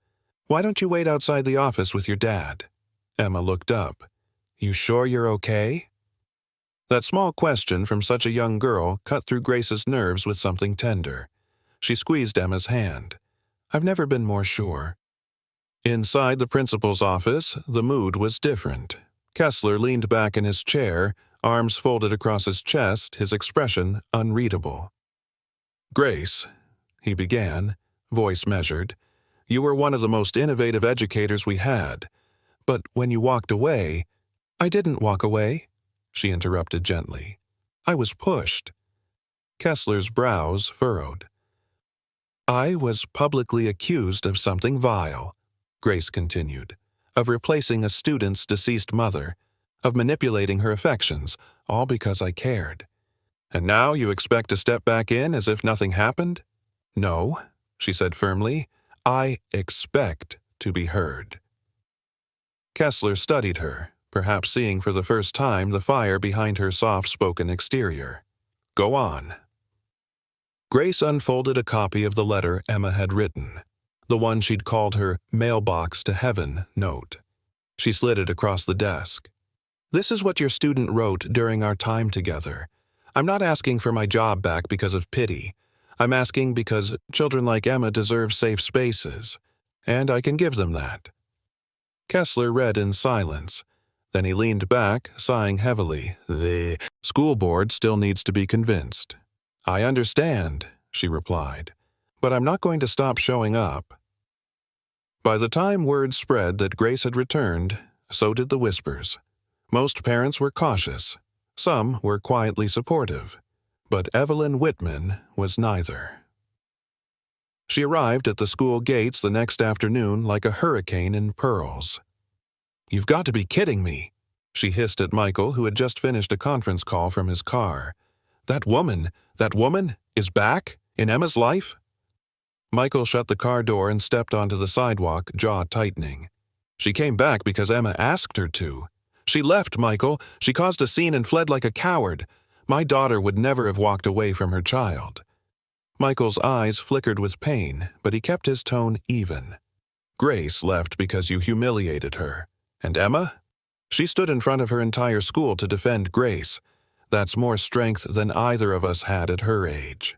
"Why don't you wait outside the office with your dad?" Emma looked up. "You sure you're okay?" That small question from such a young girl cut through Grace's nerves with something tender. She squeezed Emma's hand. "I've never been more sure." Inside the principal's office, the mood was different. Kessler leaned back in his chair, arms folded across his chest, his expression unreadable. "Grace," he began, voice measured, "you were one of the most innovative educators we had. But when you walked away—" "I didn't walk away," she interrupted gently. "I was pushed." Kessler's brows furrowed. "I was publicly accused of something vile," Grace continued, "of replacing a student's deceased mother, of manipulating her affections, all because I cared. And now you expect to step back in as if nothing happened?" "No," she said firmly. "I expect to be heard." Kessler studied her, perhaps seeing for the first time the fire behind her soft-spoken exterior. "Go on." Grace unfolded a copy of the letter Emma had written, the one she'd called her mailbox to heaven note. She slid it across the desk. "This is what your student wrote during our time together. I'm not asking for my job back because of pity. I'm asking because children like Emma deserve safe spaces, and I can give them that." Kessler read in silence. Then he leaned back, sighing heavily. "The school board still needs to be convinced." "I understand," she replied, "but I'm not going to stop showing up." By the time word spread that Grace had returned, so did the whispers. Most parents were cautious. Some were quietly supportive. But Evelyn Whitman was neither. She arrived at the school gates the next afternoon like a hurricane in pearls. "You've got to be kidding me," she hissed at Michael, who had just finished a conference call from his car. That woman is back in Emma's life?" Michael shut the car door and stepped onto the sidewalk, jaw tightening. "She came back because Emma asked her to. She left, Michael. She caused a scene and fled like a coward. My daughter would never have walked away from her child." Michael's eyes flickered with pain, but he kept his tone even. "Grace left because you humiliated her. And Emma? She stood in front of her entire school to defend Grace. That's more strength than either of us had at her age."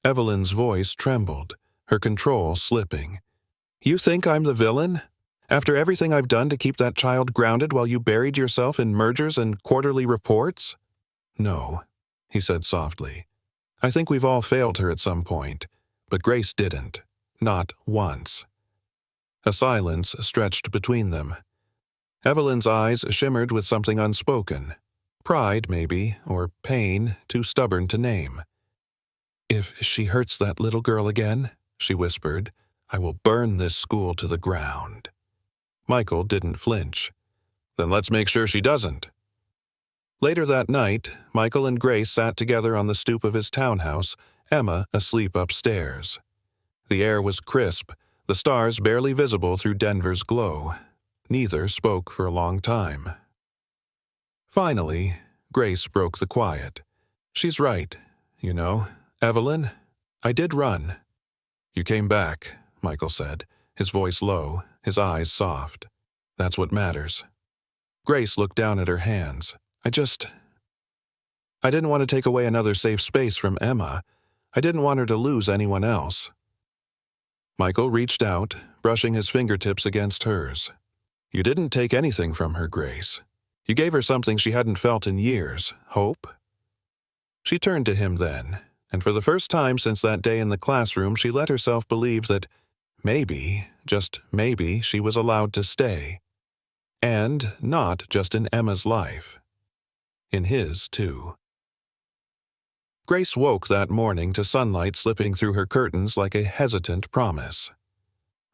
Evelyn's voice trembled, her control slipping. "You think I'm the villain? After everything I've done to keep that child grounded while you buried yourself in mergers and quarterly reports?" "No," he said softly. "I think we've all failed her at some point, but Grace didn't. Not once." A silence stretched between them. Evelyn's eyes shimmered with something unspoken. Pride, maybe, or pain, too stubborn to name. "If she hurts that little girl again," she whispered, "I will burn this school to the ground." Michael didn't flinch. "Then let's make sure she doesn't." Later that night, Michael and Grace sat together on the stoop of his townhouse, Emma asleep upstairs. The air was crisp, the stars barely visible through Denver's glow. Neither spoke for a long time. Finally, Grace broke the quiet. "She's right, you know. Evelyn, I did run." "You came back," Michael said, his voice low, his eyes soft. "That's what matters." Grace looked down at her hands. I didn't want to take away another safe space from Emma. I didn't want her to lose anyone else." Michael reached out, brushing his fingertips against hers. "You didn't take anything from her, Grace. You gave her something she hadn't felt in years, hope." She turned to him then, and for the first time since that day in the classroom she let herself believe that maybe, just maybe, she was allowed to stay. And not just in Emma's life. In his, too. Grace woke that morning to sunlight slipping through her curtains like a hesitant promise.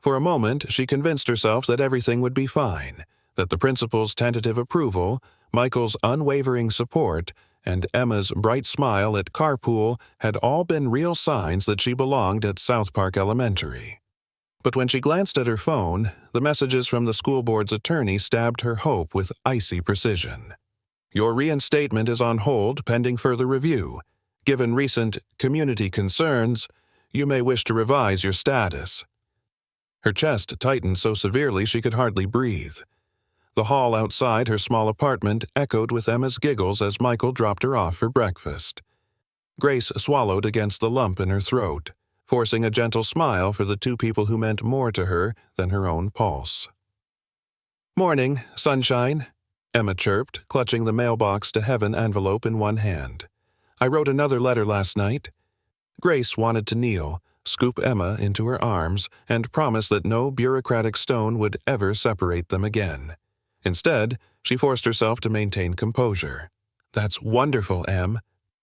For a moment, she convinced herself that everything would be fine, that the principal's tentative approval, Michael's unwavering support, and Emma's bright smile at carpool had all been real signs that she belonged at South Park Elementary. But when she glanced at her phone, the messages from the school board's attorney stabbed her hope with icy precision. "Your reinstatement is on hold pending further review. Given recent community concerns, you may wish to revise your status." Her chest tightened so severely she could hardly breathe. The hall outside her small apartment echoed with Emma's giggles as Michael dropped her off for breakfast. Grace swallowed against the lump in her throat, forcing a gentle smile for the two people who meant more to her than her own pulse. "Morning, sunshine," Emma chirped, clutching the mailbox to heaven envelope in one hand. "I wrote another letter last night." Grace wanted to kneel, scoop Emma into her arms, and promise that no bureaucratic stone would ever separate them again. Instead, she forced herself to maintain composure. "That's wonderful, Em.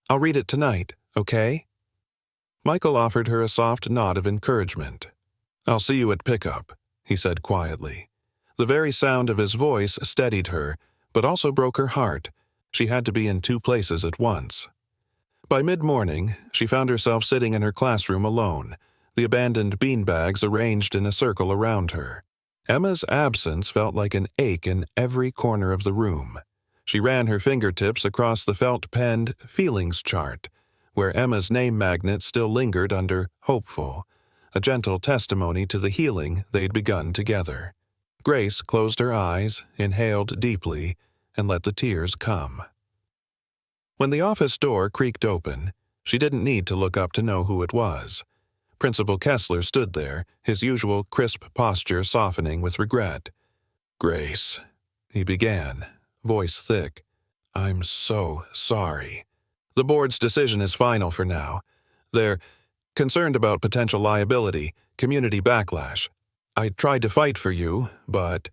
I'll read it tonight, okay?" Michael offered her a soft nod of encouragement. "I'll see you at pickup," he said quietly. The very sound of his voice steadied her, but also broke her heart. She had to be in two places at once. By mid-morning, she found herself sitting in her classroom alone, the abandoned beanbags arranged in a circle around her. Emma's absence felt like an ache in every corner of the room. She ran her fingertips across the felt-penned feelings chart, where Emma's name magnet still lingered under hopeful, a gentle testimony to the healing they'd begun together. Grace closed her eyes, inhaled deeply, and let the tears come. When the office door creaked open, she didn't need to look up to know who it was. Principal Kessler stood there, his usual crisp posture softening with regret. "Grace," he began, voice thick, "I'm so sorry. The board's decision is final for now. They're concerned about potential liability, community backlash. I tried to fight for you, but—"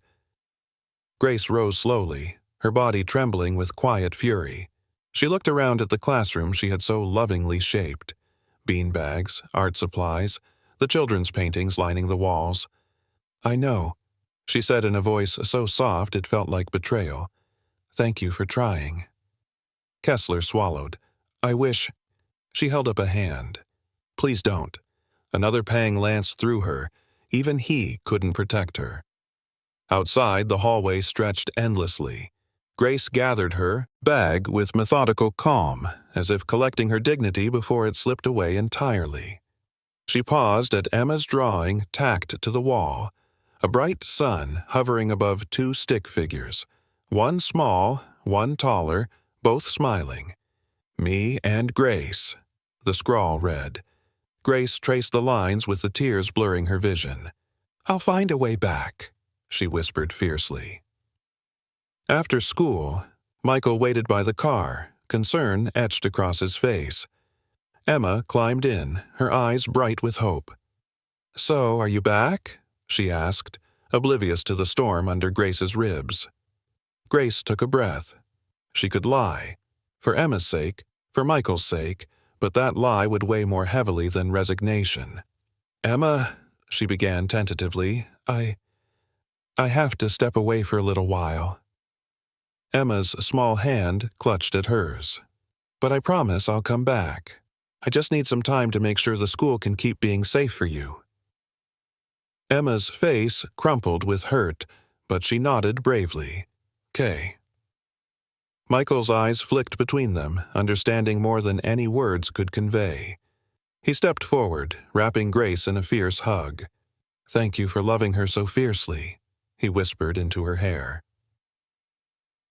Grace rose slowly, her body trembling with quiet fury. She looked around at the classroom she had so lovingly shaped. Beanbags, art supplies, the children's paintings lining the walls. "I know," she said in a voice so soft it felt like betrayal. "Thank you for trying." Kessler swallowed. "I wish—" She held up a hand. "Please don't." Another pang lanced through her. Even he couldn't protect her. Outside, the hallway stretched endlessly. Grace gathered her bag with methodical calm, as if collecting her dignity before it slipped away entirely. She paused at Emma's drawing tacked to the wall, a bright sun hovering above two stick figures, one small, one taller, both smiling. "Me and Grace," the scrawl read. Grace traced the lines with the tears blurring her vision. "I'll find a way back," she whispered fiercely. After school, Michael waited by the car, concern etched across his face. Emma climbed in, her eyes bright with hope. "So, are you back?" she asked, oblivious to the storm under Grace's ribs. Grace took a breath. She could lie. For Emma's sake, for Michael's sake, but that lie would weigh more heavily than resignation. "Emma," she began tentatively, I have to step away for a little while." Emma's small hand clutched at hers. "But I promise I'll come back. I just need some time to make sure the school can keep being safe for you." Emma's face crumpled with hurt, but she nodded bravely. "'Kay." Michael's eyes flicked between them, understanding more than any words could convey. He stepped forward, wrapping Grace in a fierce hug. "Thank you for loving her so fiercely," he whispered into her hair.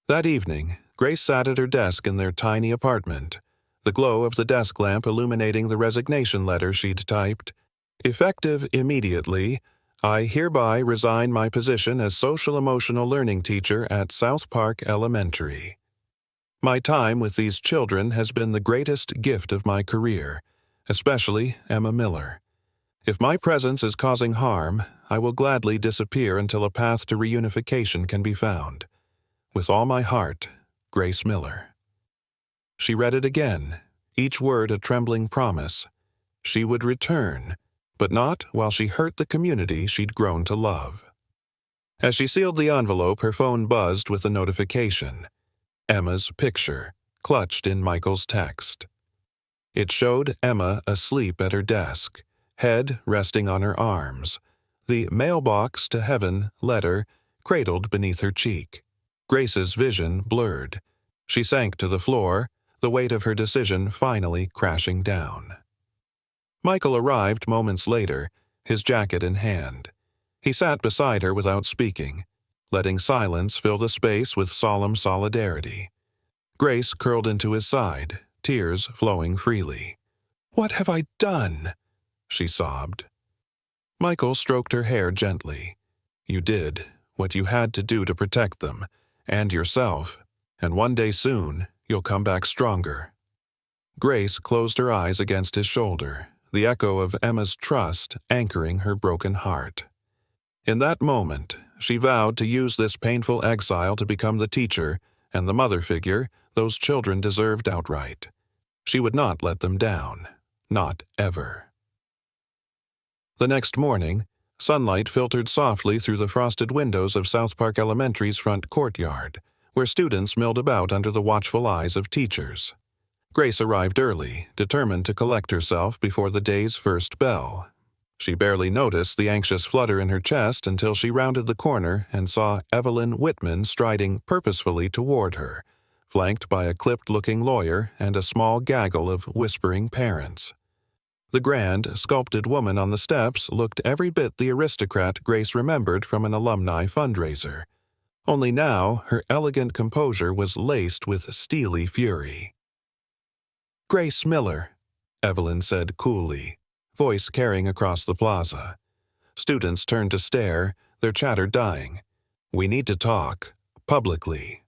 That evening, Grace sat at her desk in their tiny apartment, the glow of the desk lamp illuminating the resignation letter she'd typed. "Effective immediately, I hereby resign my position as social-emotional learning teacher at South Park Elementary. My time with these children has been the greatest gift of my career, especially Emma Miller. If my presence is causing harm, I will gladly disappear until a path to reunification can be found. With all my heart, Grace Miller." She read it again, each word a trembling promise. She would return, but not while she hurt the community she'd grown to love. As she sealed the envelope, her phone buzzed with a notification. Emma's picture, clutched in Michael's text. It showed Emma asleep at her desk, head resting on her arms, the mailbox to heaven letter cradled beneath her cheek. Grace's vision blurred. She sank to the floor, the weight of her decision finally crashing down. Michael arrived moments later, his jacket in hand. He sat beside her without speaking, letting silence fill the space with solemn solidarity. Grace curled into his side, tears flowing freely. "What have I done?" she sobbed. Michael stroked her hair gently. "You did what you had to do to protect them, and yourself, and one day soon you'll come back stronger." Grace closed her eyes against his shoulder, the echo of Emma's trust anchoring her broken heart. In that moment, she vowed to use this painful exile to become the teacher and the mother figure those children deserved outright. She would not let them down. Not ever. The next morning, sunlight filtered softly through the frosted windows of South Park Elementary's front courtyard, where students milled about under the watchful eyes of teachers. Grace arrived early, determined to collect herself before the day's first bell. She barely noticed the anxious flutter in her chest until she rounded the corner and saw Evelyn Whitman striding purposefully toward her, flanked by a clipped-looking lawyer and a small gaggle of whispering parents. The grand, sculpted woman on the steps looked every bit the aristocrat Grace remembered from an alumni fundraiser. Only now, her elegant composure was laced with steely fury. "Grace Miller," Evelyn said coolly, voice carrying across the plaza. Students turned to stare, their chatter dying. "We need to talk. Publicly."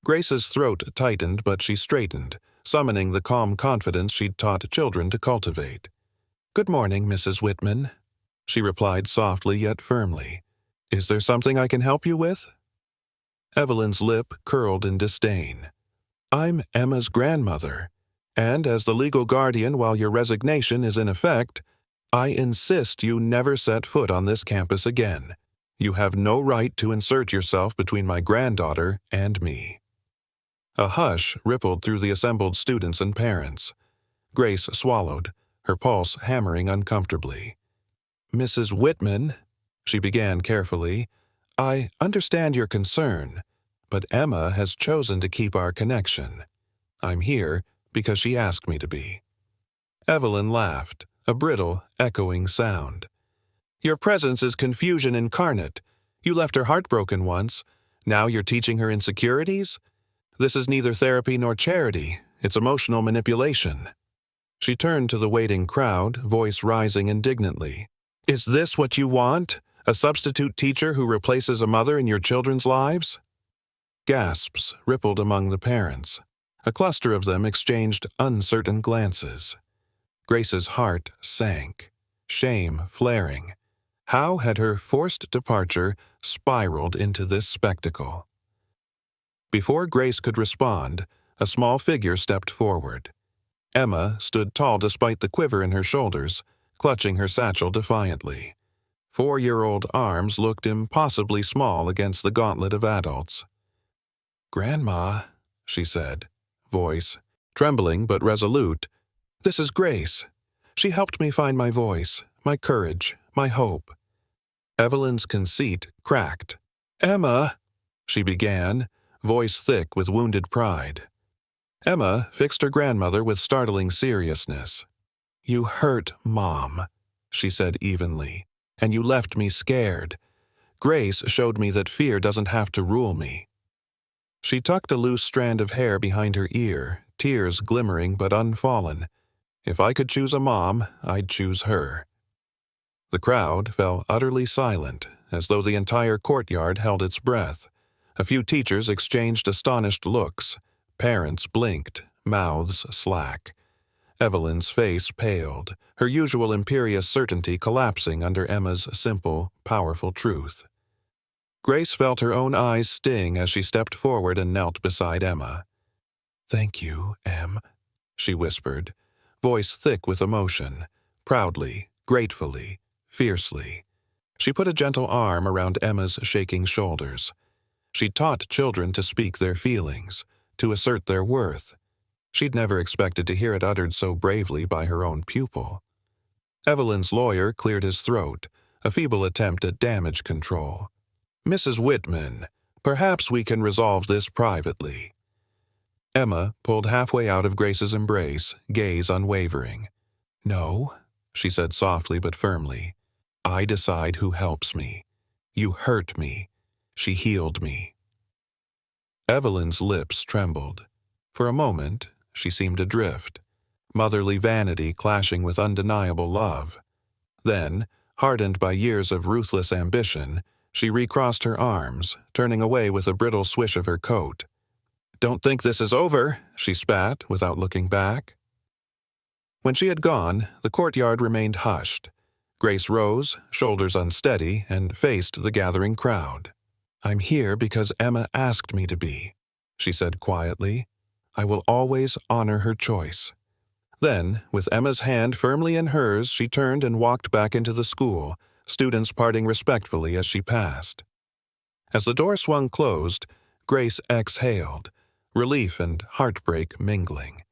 Grace's throat tightened, but she straightened, summoning the calm confidence she'd taught children to cultivate. "Good morning, Mrs. Whitman," she replied softly yet firmly. "Is there something I can help you with?" Evelyn's lip curled in disdain. "I'm Emma's grandmother, and as the legal guardian while your resignation is in effect, I insist you never set foot on this campus again. You have no right to insert yourself between my granddaughter and me." A hush rippled through the assembled students and parents. Grace swallowed, her pulse hammering uncomfortably. "Mrs. Whitman," she began carefully, "I understand your concern, but Emma has chosen to keep our connection. I'm here because she asked me to be." Evelyn laughed, a brittle, echoing sound. "Your presence is confusion incarnate. You left her heartbroken once. Now you're teaching her insecurities? This is neither therapy nor charity. It's emotional manipulation." She turned to the waiting crowd, voice rising indignantly. "Is this what you want? A substitute teacher who replaces a mother in your children's lives?" Gasps rippled among the parents. A cluster of them exchanged uncertain glances. Grace's heart sank, shame flaring. How had her forced departure spiraled into this spectacle? Before Grace could respond, a small figure stepped forward. Emma stood tall despite the quiver in her shoulders, clutching her satchel defiantly. 4-year-old arms looked impossibly small against the gauntlet of adults. "Grandma," she said, voice trembling but resolute, "this is Grace. She helped me find my voice, my courage, my hope. Evelyn's conceit cracked. "Emma," she began, voice thick with wounded pride. Emma fixed her grandmother with startling seriousness. "You hurt Mom," she said evenly, "and you left me scared. Grace showed me that fear doesn't have to rule me." She tucked a loose strand of hair behind her ear, tears glimmering but unfallen. "If I could choose a mom, I'd choose her." The crowd fell utterly silent, as though the entire courtyard held its breath. A few teachers exchanged astonished looks. Parents blinked, mouths slack. Evelyn's face paled, her usual imperious certainty collapsing under Emma's simple, powerful truth. Grace felt her own eyes sting as she stepped forward and knelt beside Emma. "Thank you, Em," she whispered, voice thick with emotion, proudly, gratefully, fiercely. She put a gentle arm around Emma's shaking shoulders. She'd taught children to speak their feelings, to assert their worth. She'd never expected to hear it uttered so bravely by her own pupil. Evelyn's lawyer cleared his throat, a feeble attempt at damage control. "Mrs. Whitman, perhaps we can resolve this privately." Emma pulled halfway out of Grace's embrace, gaze unwavering. "No," she said softly but firmly. "I decide who helps me. You hurt me. She healed me." Evelyn's lips trembled. For a moment, she seemed adrift, motherly vanity clashing with undeniable love. Then, hardened by years of ruthless ambition, she recrossed her arms, turning away with a brittle swish of her coat. "Don't think this is over," she spat, without looking back. When she had gone, the courtyard remained hushed. Grace rose, shoulders unsteady, and faced the gathering crowd. "I'm here because Emma asked me to be," she said quietly. "I will always honor her choice." Then, with Emma's hand firmly in hers, she turned and walked back into the school, students parting respectfully as she passed. As the door swung closed, Grace exhaled, relief and heartbreak mingling.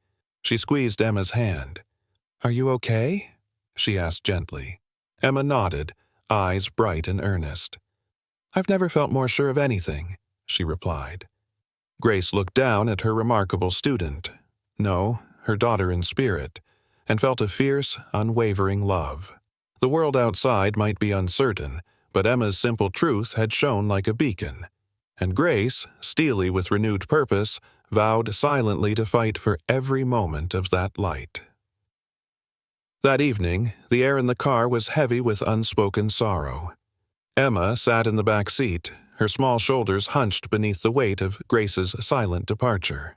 She squeezed Emma's hand. "Are you okay?" she asked gently. Emma nodded, eyes bright and earnest. "I've never felt more sure of anything," she replied. Grace looked down at her remarkable student. No, her daughter in spirit, and felt a fierce, unwavering love. The world outside might be uncertain, but Emma's simple truth had shone like a beacon. And Grace, steely with renewed purpose, vowed silently to fight for every moment of that light. That evening, the air in the car was heavy with unspoken sorrow. Emma sat in the back seat, her small shoulders hunched beneath the weight of Grace's silent departure.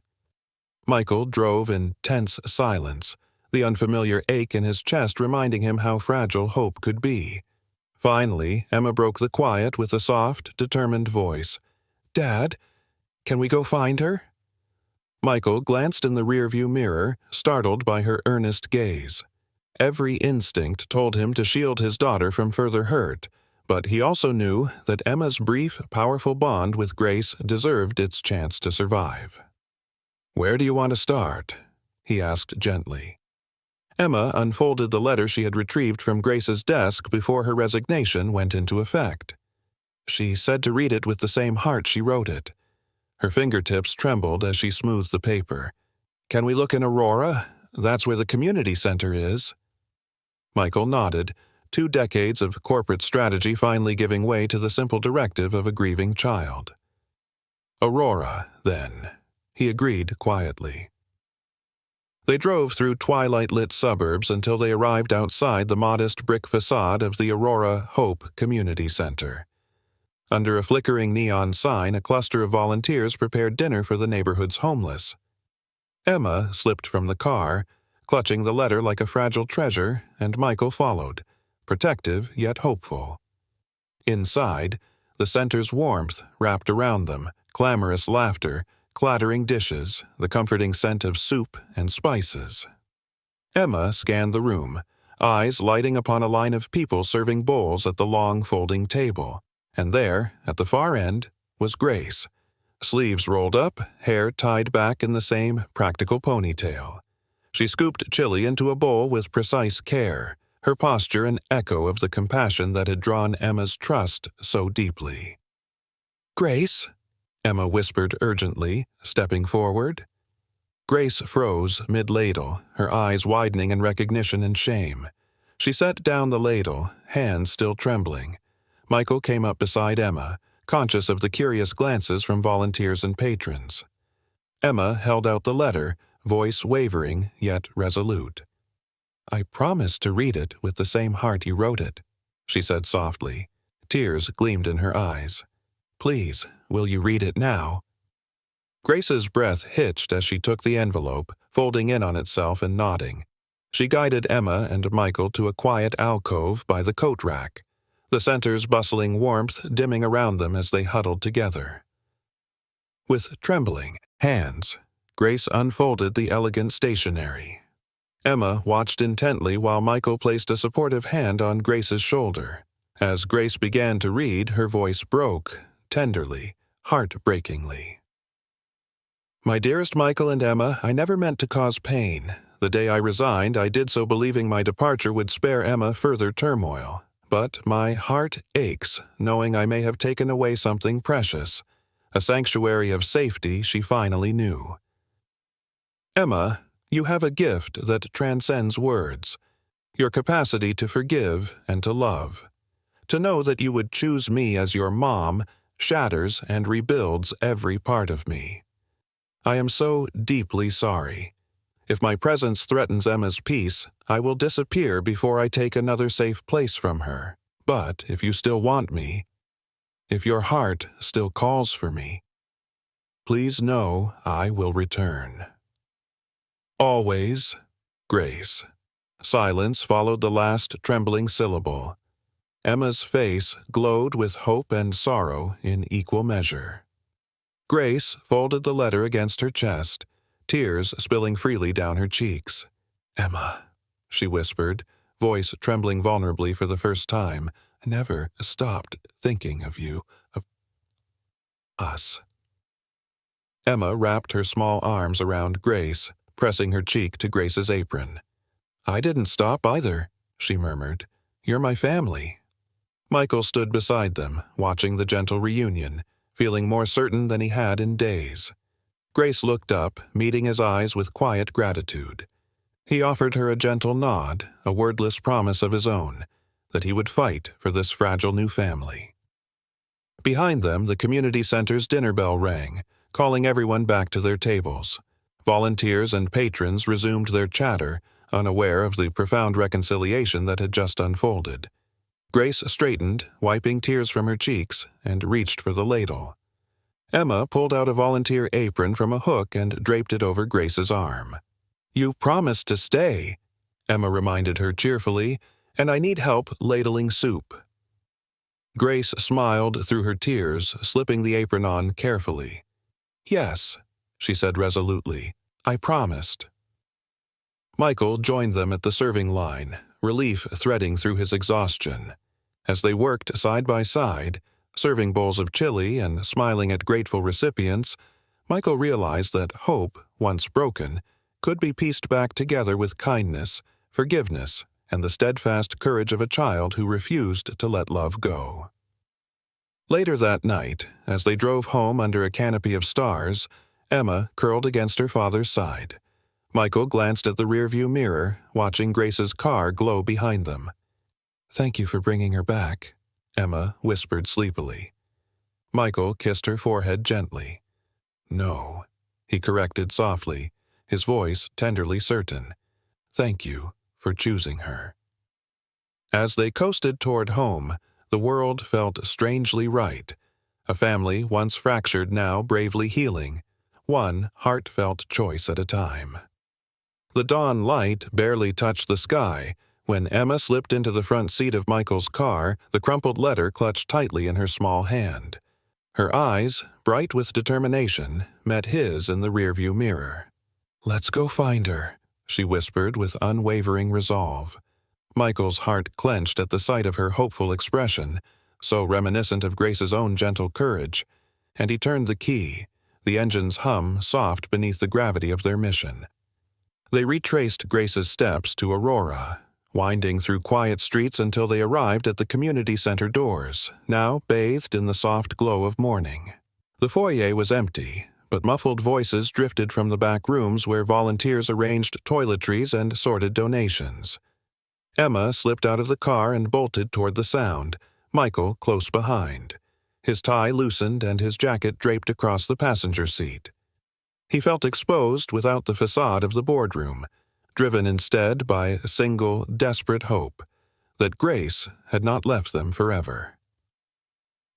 Michael drove in tense silence, the unfamiliar ache in his chest reminding him how fragile hope could be. Finally, Emma broke the quiet with a soft, determined voice. "Dad, can we go find her?" Michael glanced in the rearview mirror, startled by her earnest gaze. Every instinct told him to shield his daughter from further hurt, but he also knew that Emma's brief, powerful bond with Grace deserved its chance to survive. "Where do you want to start?" he asked gently. Emma unfolded the letter she had retrieved from Grace's desk before her resignation went into effect. She said to read it with the same heart she wrote it. Her fingertips trembled as she smoothed the paper. "Can we look in Aurora? That's where the community center is." Michael nodded, 2 decades of corporate strategy finally giving way to the simple directive of a grieving child. "Aurora, then," he agreed quietly. They drove through twilight-lit suburbs until they arrived outside the modest brick facade of the Aurora Hope Community Center. Under a flickering neon sign, a cluster of volunteers prepared dinner for the neighborhood's homeless. Emma slipped from the car, clutching the letter like a fragile treasure, and Michael followed, protective yet hopeful. Inside, the center's warmth wrapped around them, clamorous laughter, clattering dishes, the comforting scent of soup and spices. Emma scanned the room, eyes lighting upon a line of people serving bowls at the long folding table, and there, at the far end, was Grace, sleeves rolled up, hair tied back in the same practical ponytail. She scooped chili into a bowl with precise care, her posture an echo of the compassion that had drawn Emma's trust so deeply. "Grace?" Emma whispered urgently, stepping forward. Grace froze mid-ladle, her eyes widening in recognition and shame. She set down the ladle, hands still trembling. Michael came up beside Emma, conscious of the curious glances from volunteers and patrons. Emma held out the letter, voice wavering yet resolute. "I promised to read it with the same heart you wrote it," she said softly. Tears gleamed in her eyes. "Please, will you read it now?" Grace's breath hitched as she took the envelope, folding in on itself and nodding. She guided Emma and Michael to a quiet alcove by the coat rack, the center's bustling warmth dimming around them as they huddled together. With trembling hands, Grace unfolded the elegant stationery. Emma watched intently while Michael placed a supportive hand on Grace's shoulder. As Grace began to read, her voice broke, tenderly, heartbreakingly. "My dearest Michael and Emma, I never meant to cause pain. The day I resigned, I did so believing my departure would spare Emma further turmoil. But my heart aches, knowing I may have taken away something precious, a sanctuary of safety she finally knew. Emma, you have a gift that transcends words, your capacity to forgive and to love. To know that you would choose me as your mom shatters and rebuilds every part of me. I am so deeply sorry. If my presence threatens Emma's peace, I will disappear before I take another safe place from her. But if you still want me, if your heart still calls for me, please know I will return. Always, Grace." Silence followed the last trembling syllable. Emma's face glowed with hope and sorrow in equal measure. Grace folded the letter against her chest, tears spilling freely down her cheeks. "Emma," she whispered, voice trembling vulnerably for the first time, "I never stopped thinking of you, of us." Emma wrapped her small arms around Grace, pressing her cheek to Grace's apron. "I didn't stop either," she murmured. "You're my family." Michael stood beside them, watching the gentle reunion, feeling more certain than he had in days. Grace looked up, meeting his eyes with quiet gratitude. He offered her a gentle nod, a wordless promise of his own, that he would fight for this fragile new family. Behind them, the community center's dinner bell rang, calling everyone back to their tables. Volunteers and patrons resumed their chatter, unaware of the profound reconciliation that had just unfolded. Grace straightened, wiping tears from her cheeks, and reached for the ladle. Emma pulled out a volunteer apron from a hook and draped it over Grace's arm. "You promised to stay," Emma reminded her cheerfully, "and I need help ladling soup." Grace smiled through her tears, slipping the apron on carefully. "Yes," she said resolutely, "I promised." Michael joined them at the serving line, relief threading through his exhaustion. As they worked side by side, serving bowls of chili and smiling at grateful recipients, Michael realized that hope, once broken, could be pieced back together with kindness, forgiveness, and the steadfast courage of a child who refused to let love go. Later that night, as they drove home under a canopy of stars, Emma curled against her father's side. Michael glanced at the rearview mirror, watching Grace's car glow behind them. "Thank you for bringing her back," Emma whispered sleepily. Michael kissed her forehead gently. "No," he corrected softly, his voice tenderly certain. "Thank you for choosing her." As they coasted toward home, the world felt strangely right. A family once fractured now bravely healing, one heartfelt choice at a time. The dawn light barely touched the sky when Emma slipped into the front seat of Michael's car, the crumpled letter clutched tightly in her small hand. Her eyes, bright with determination, met his in the rearview mirror. "Let's go find her," she whispered with unwavering resolve. Michael's heart clenched at the sight of her hopeful expression, so reminiscent of Grace's own gentle courage, and he turned the key, the engine's hum soft beneath the gravity of their mission. They retraced Grace's steps to Aurora, winding through quiet streets until they arrived at the community center doors, now bathed in the soft glow of morning. The foyer was empty, but muffled voices drifted from the back rooms where volunteers arranged toiletries and sorted donations. Emma slipped out of the car and bolted toward the sound, Michael close behind, his tie loosened and his jacket draped across the passenger seat. He felt exposed without the facade of the boardroom, driven instead by a single, desperate hope that Grace had not left them forever.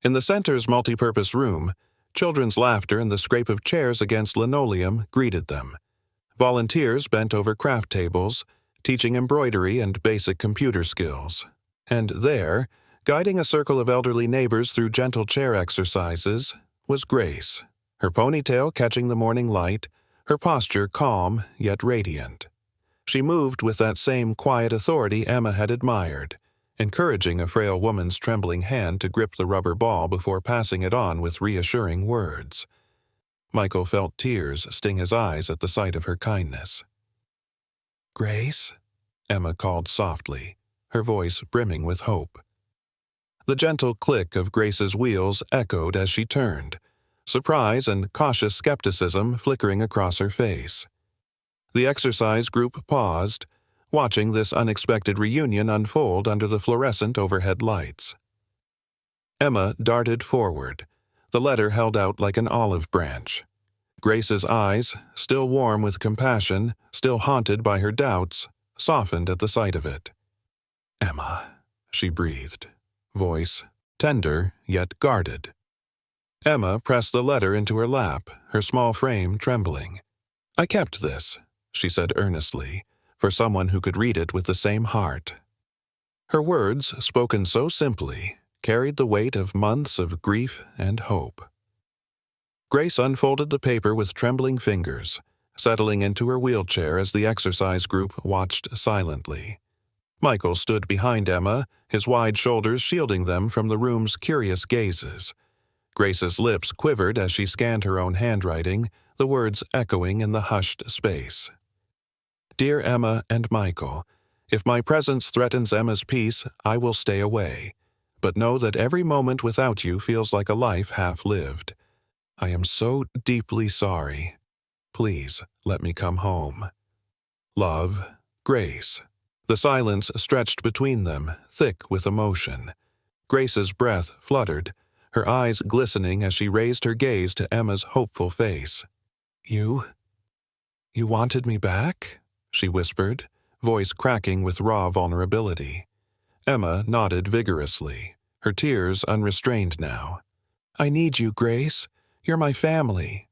In the center's multipurpose room, children's laughter and the scrape of chairs against linoleum greeted them. Volunteers bent over craft tables, teaching embroidery and basic computer skills. And there, guiding a circle of elderly neighbors through gentle chair exercises, was Grace, her ponytail catching the morning light, her posture calm yet radiant. She moved with that same quiet authority Emma had admired, encouraging a frail woman's trembling hand to grip the rubber ball before passing it on with reassuring words. Michael felt tears sting his eyes at the sight of her kindness. "Grace?" Emma called softly, her voice brimming with hope. The gentle click of Grace's wheels echoed as she turned, surprise and cautious skepticism flickering across her face. The exercise group paused, watching this unexpected reunion unfold under the fluorescent overhead lights. Emma darted forward, the letter held out like an olive branch. Grace's eyes, still warm with compassion, still haunted by her doubts, softened at the sight of it. "Emma," she breathed, voice tender yet guarded. Emma pressed the letter into her lap, her small frame trembling. "I kept this," she said earnestly, for someone who could read it with the same heart. Her words, spoken so simply, carried the weight of months of grief and hope. Grace unfolded the paper with trembling fingers, settling into her wheelchair as the exercise group watched silently. Michael stood behind Emma, his wide shoulders shielding them from the room's curious gazes. Grace's lips quivered as she scanned her own handwriting, the words echoing in the hushed space. "Dear Emma and Michael, if my presence threatens Emma's peace, I will stay away. But know that every moment without you feels like a life half-lived. I am so deeply sorry. Please let me come home. Love, Grace." The silence stretched between them, thick with emotion. Grace's breath fluttered, her eyes glistening as she raised her gaze to Emma's hopeful face. You wanted me back?" she whispered, voice cracking with raw vulnerability. Emma nodded vigorously, her tears unrestrained now. "I need you, Grace. You're my family."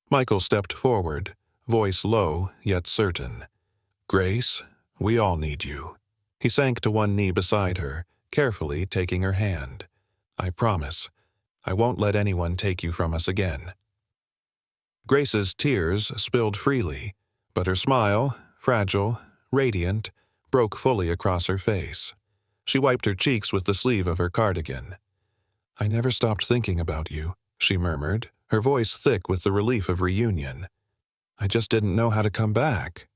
Michael stepped forward, voice low yet certain. "Grace, we all need you." He sank to one knee beside her, carefully taking her hand. "I promise, I won't let anyone take you from us again." Grace's tears spilled freely, but her smile, fragile, radiant, broke fully across her face. She wiped her cheeks with the sleeve of her cardigan. "I never stopped thinking about you," she murmured, her voice thick with the relief of reunion. "I just didn't know how to come back."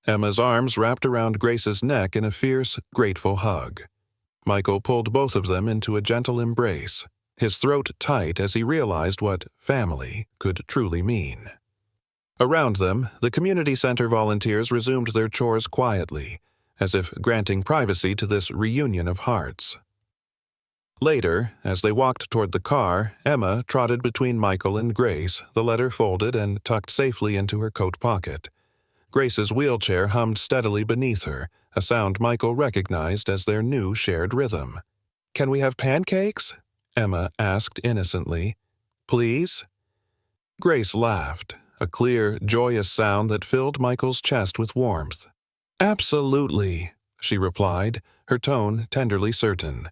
Emma's arms wrapped around Grace's neck in a fierce, grateful hug. Michael pulled both of them into a gentle embrace, his throat tight as he realized what family could truly mean. Around them, the community center volunteers resumed their chores quietly, as if granting privacy to this reunion of hearts. Later, as they walked toward the car, Emma trotted between Michael and Grace, the letter folded and tucked safely into her coat pocket. Grace's wheelchair hummed steadily beneath her, a sound Michael recognized as their new shared rhythm. "Can we have pancakes?" Emma asked innocently. "Please?" Grace laughed, a clear, joyous sound that filled Michael's chest with warmth. "Absolutely," she replied, her tone tenderly certain.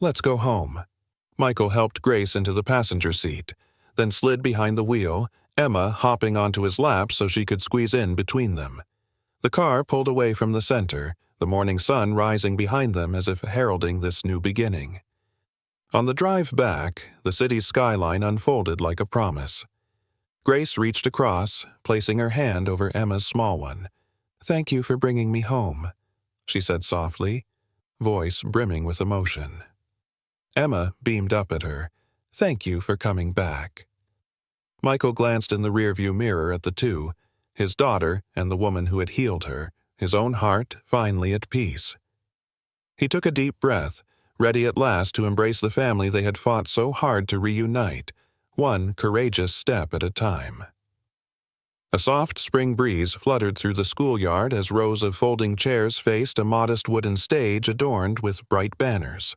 "Let's go home." Michael helped Grace into the passenger seat, then slid behind the wheel, Emma hopping onto his lap so she could squeeze in between them. The car pulled away from the center, the morning sun rising behind them as if heralding this new beginning. On the drive back, the city's skyline unfolded like a promise. Grace reached across, placing her hand over Emma's small one. "Thank you for bringing me home. she said softly, voice brimming with emotion. Emma beamed up at her. Thank you for coming back. Michael glanced in the rearview mirror at the two, his daughter and the woman who had healed her, his own heart finally at peace. He took a deep breath, ready at last to embrace the family they had fought so hard to reunite, one courageous step at a time. A soft spring breeze fluttered through the schoolyard as rows of folding chairs faced a modest wooden stage adorned with bright banners.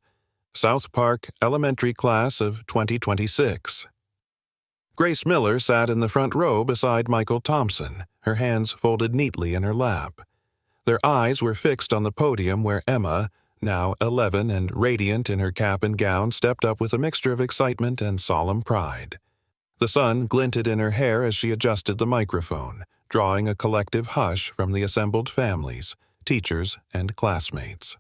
South Park Elementary Class of 2026. Grace Miller sat in the front row beside Michael Thompson, her hands folded neatly in her lap. Their eyes were fixed on the podium where Emma, now 11 and radiant in her cap and gown, stepped up with a mixture of excitement and solemn pride. The sun glinted in her hair as she adjusted the microphone, drawing a collective hush from the assembled families, teachers, and classmates.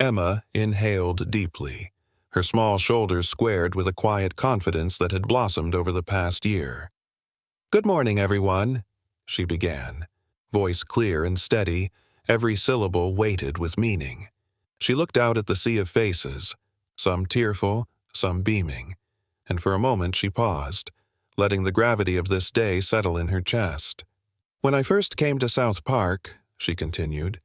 Emma inhaled deeply, her small shoulders squared with a quiet confidence that had blossomed over the past year. "Good morning, everyone," she began, voice clear and steady, every syllable weighted with meaning. She looked out at the sea of faces, some tearful, some beaming, and for a moment she paused, letting the gravity of this day settle in her chest. "When I first came to South Park," she continued,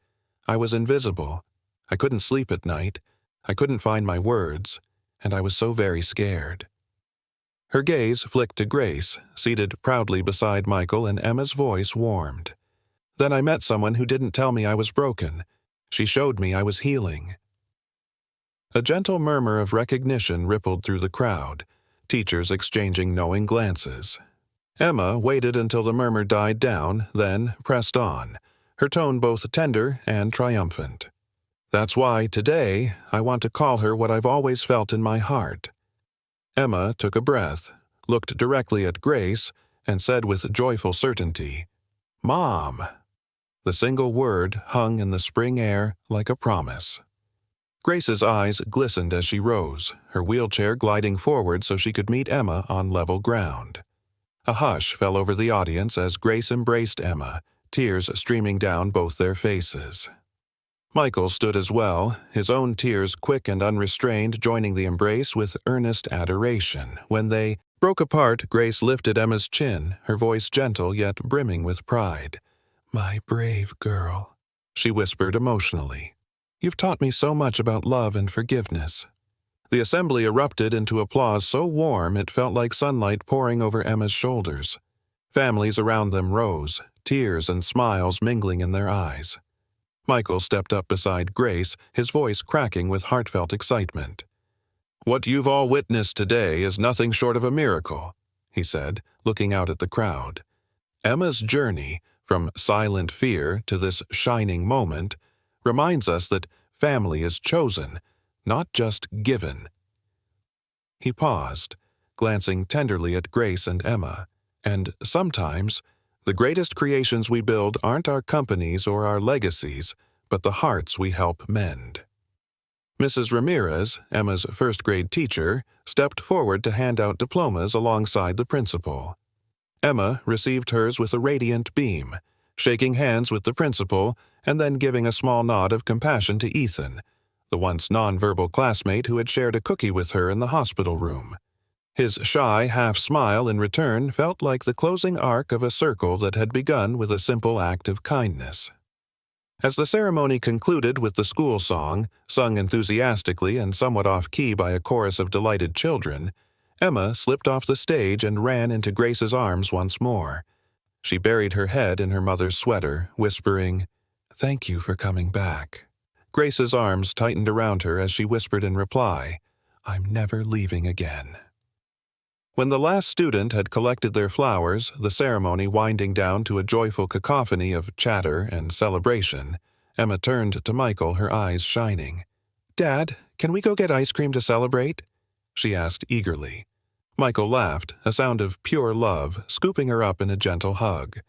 "I was invisible. I couldn't sleep at night. I couldn't find my words, and I was so very scared." Her gaze flicked to Grace, seated proudly beside Michael, and Emma's voice warmed. "Then I met someone who didn't tell me I was broken. She showed me I was healing." A gentle murmur of recognition rippled through the crowd, teachers exchanging knowing glances. Emma waited until the murmur died down, then pressed on, her tone both tender and triumphant. "That's why, today, I want to call her what I've always felt in my heart." Emma took a breath, looked directly at Grace, and said with joyful certainty, "Mom." The single word hung in the spring air like a promise. Grace's eyes glistened as she rose, her wheelchair gliding forward so she could meet Emma on level ground. A hush fell over the audience as Grace embraced Emma, tears streaming down both their faces. Michael stood as well, his own tears quick and unrestrained joining the embrace with earnest adoration. When they broke apart, Grace lifted Emma's chin, her voice gentle yet brimming with pride. "My brave girl," she whispered emotionally. "You've taught me so much about love and forgiveness." The assembly erupted into applause so warm it felt like sunlight pouring over Emma's shoulders. Families around them rose, tears and smiles mingling in their eyes. Michael stepped up beside Grace, his voice cracking with heartfelt excitement. "What you've all witnessed today is nothing short of a miracle," he said, looking out at the crowd. "Emma's journey, from silent fear to this shining moment, reminds us that family is chosen, not just given." He paused, glancing tenderly at Grace and Emma. "And sometimes, the greatest creations we build aren't our companies or our legacies, but the hearts we help mend." Mrs. Ramirez, Emma's first-grade teacher, stepped forward to hand out diplomas alongside the principal. Emma received hers with a radiant beam, shaking hands with the principal and then giving a small nod of compassion to Ethan, the once nonverbal classmate who had shared a cookie with her in the hospital room. His shy half-smile in return felt like the closing arc of a circle that had begun with a simple act of kindness. As the ceremony concluded with the school song, sung enthusiastically and somewhat off-key by a chorus of delighted children, Emma slipped off the stage and ran into Grace's arms once more. She buried her head in her mother's sweater, whispering, "Thank you for coming back." Grace's arms tightened around her as she whispered in reply, "I'm never leaving again." When the last student had collected their flowers, the ceremony winding down to a joyful cacophony of chatter and celebration, Emma turned to Michael, her eyes shining. "Dad, can we go get ice cream to celebrate?" she asked eagerly. Michael laughed, a sound of pure love, scooping her up in a gentle hug.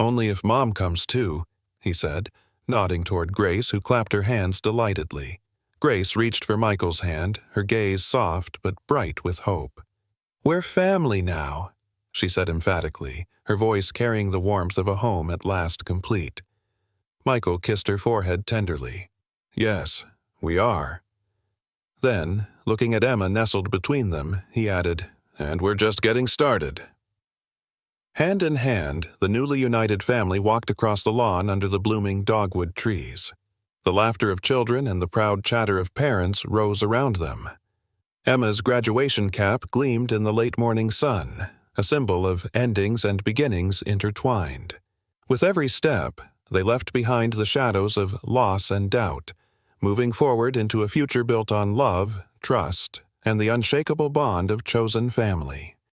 "Only if Mom comes too," he said, nodding toward Grace, who clapped her hands delightedly. Grace reached for Michael's hand, her gaze soft but bright with hope. "We're family now," she said emphatically, her voice carrying the warmth of a home at last complete. Michael kissed her forehead tenderly. "Yes, we are." Then, looking at Emma nestled between them, he added, "And we're just getting started." Hand in hand, the newly united family walked across the lawn under the blooming dogwood trees. The laughter of children and the proud chatter of parents rose around them. Emma's graduation cap gleamed in the late morning sun, a symbol of endings and beginnings intertwined. With every step, they left behind the shadows of loss and doubt, moving forward into a future built on love, trust, and the unshakable bond of chosen family.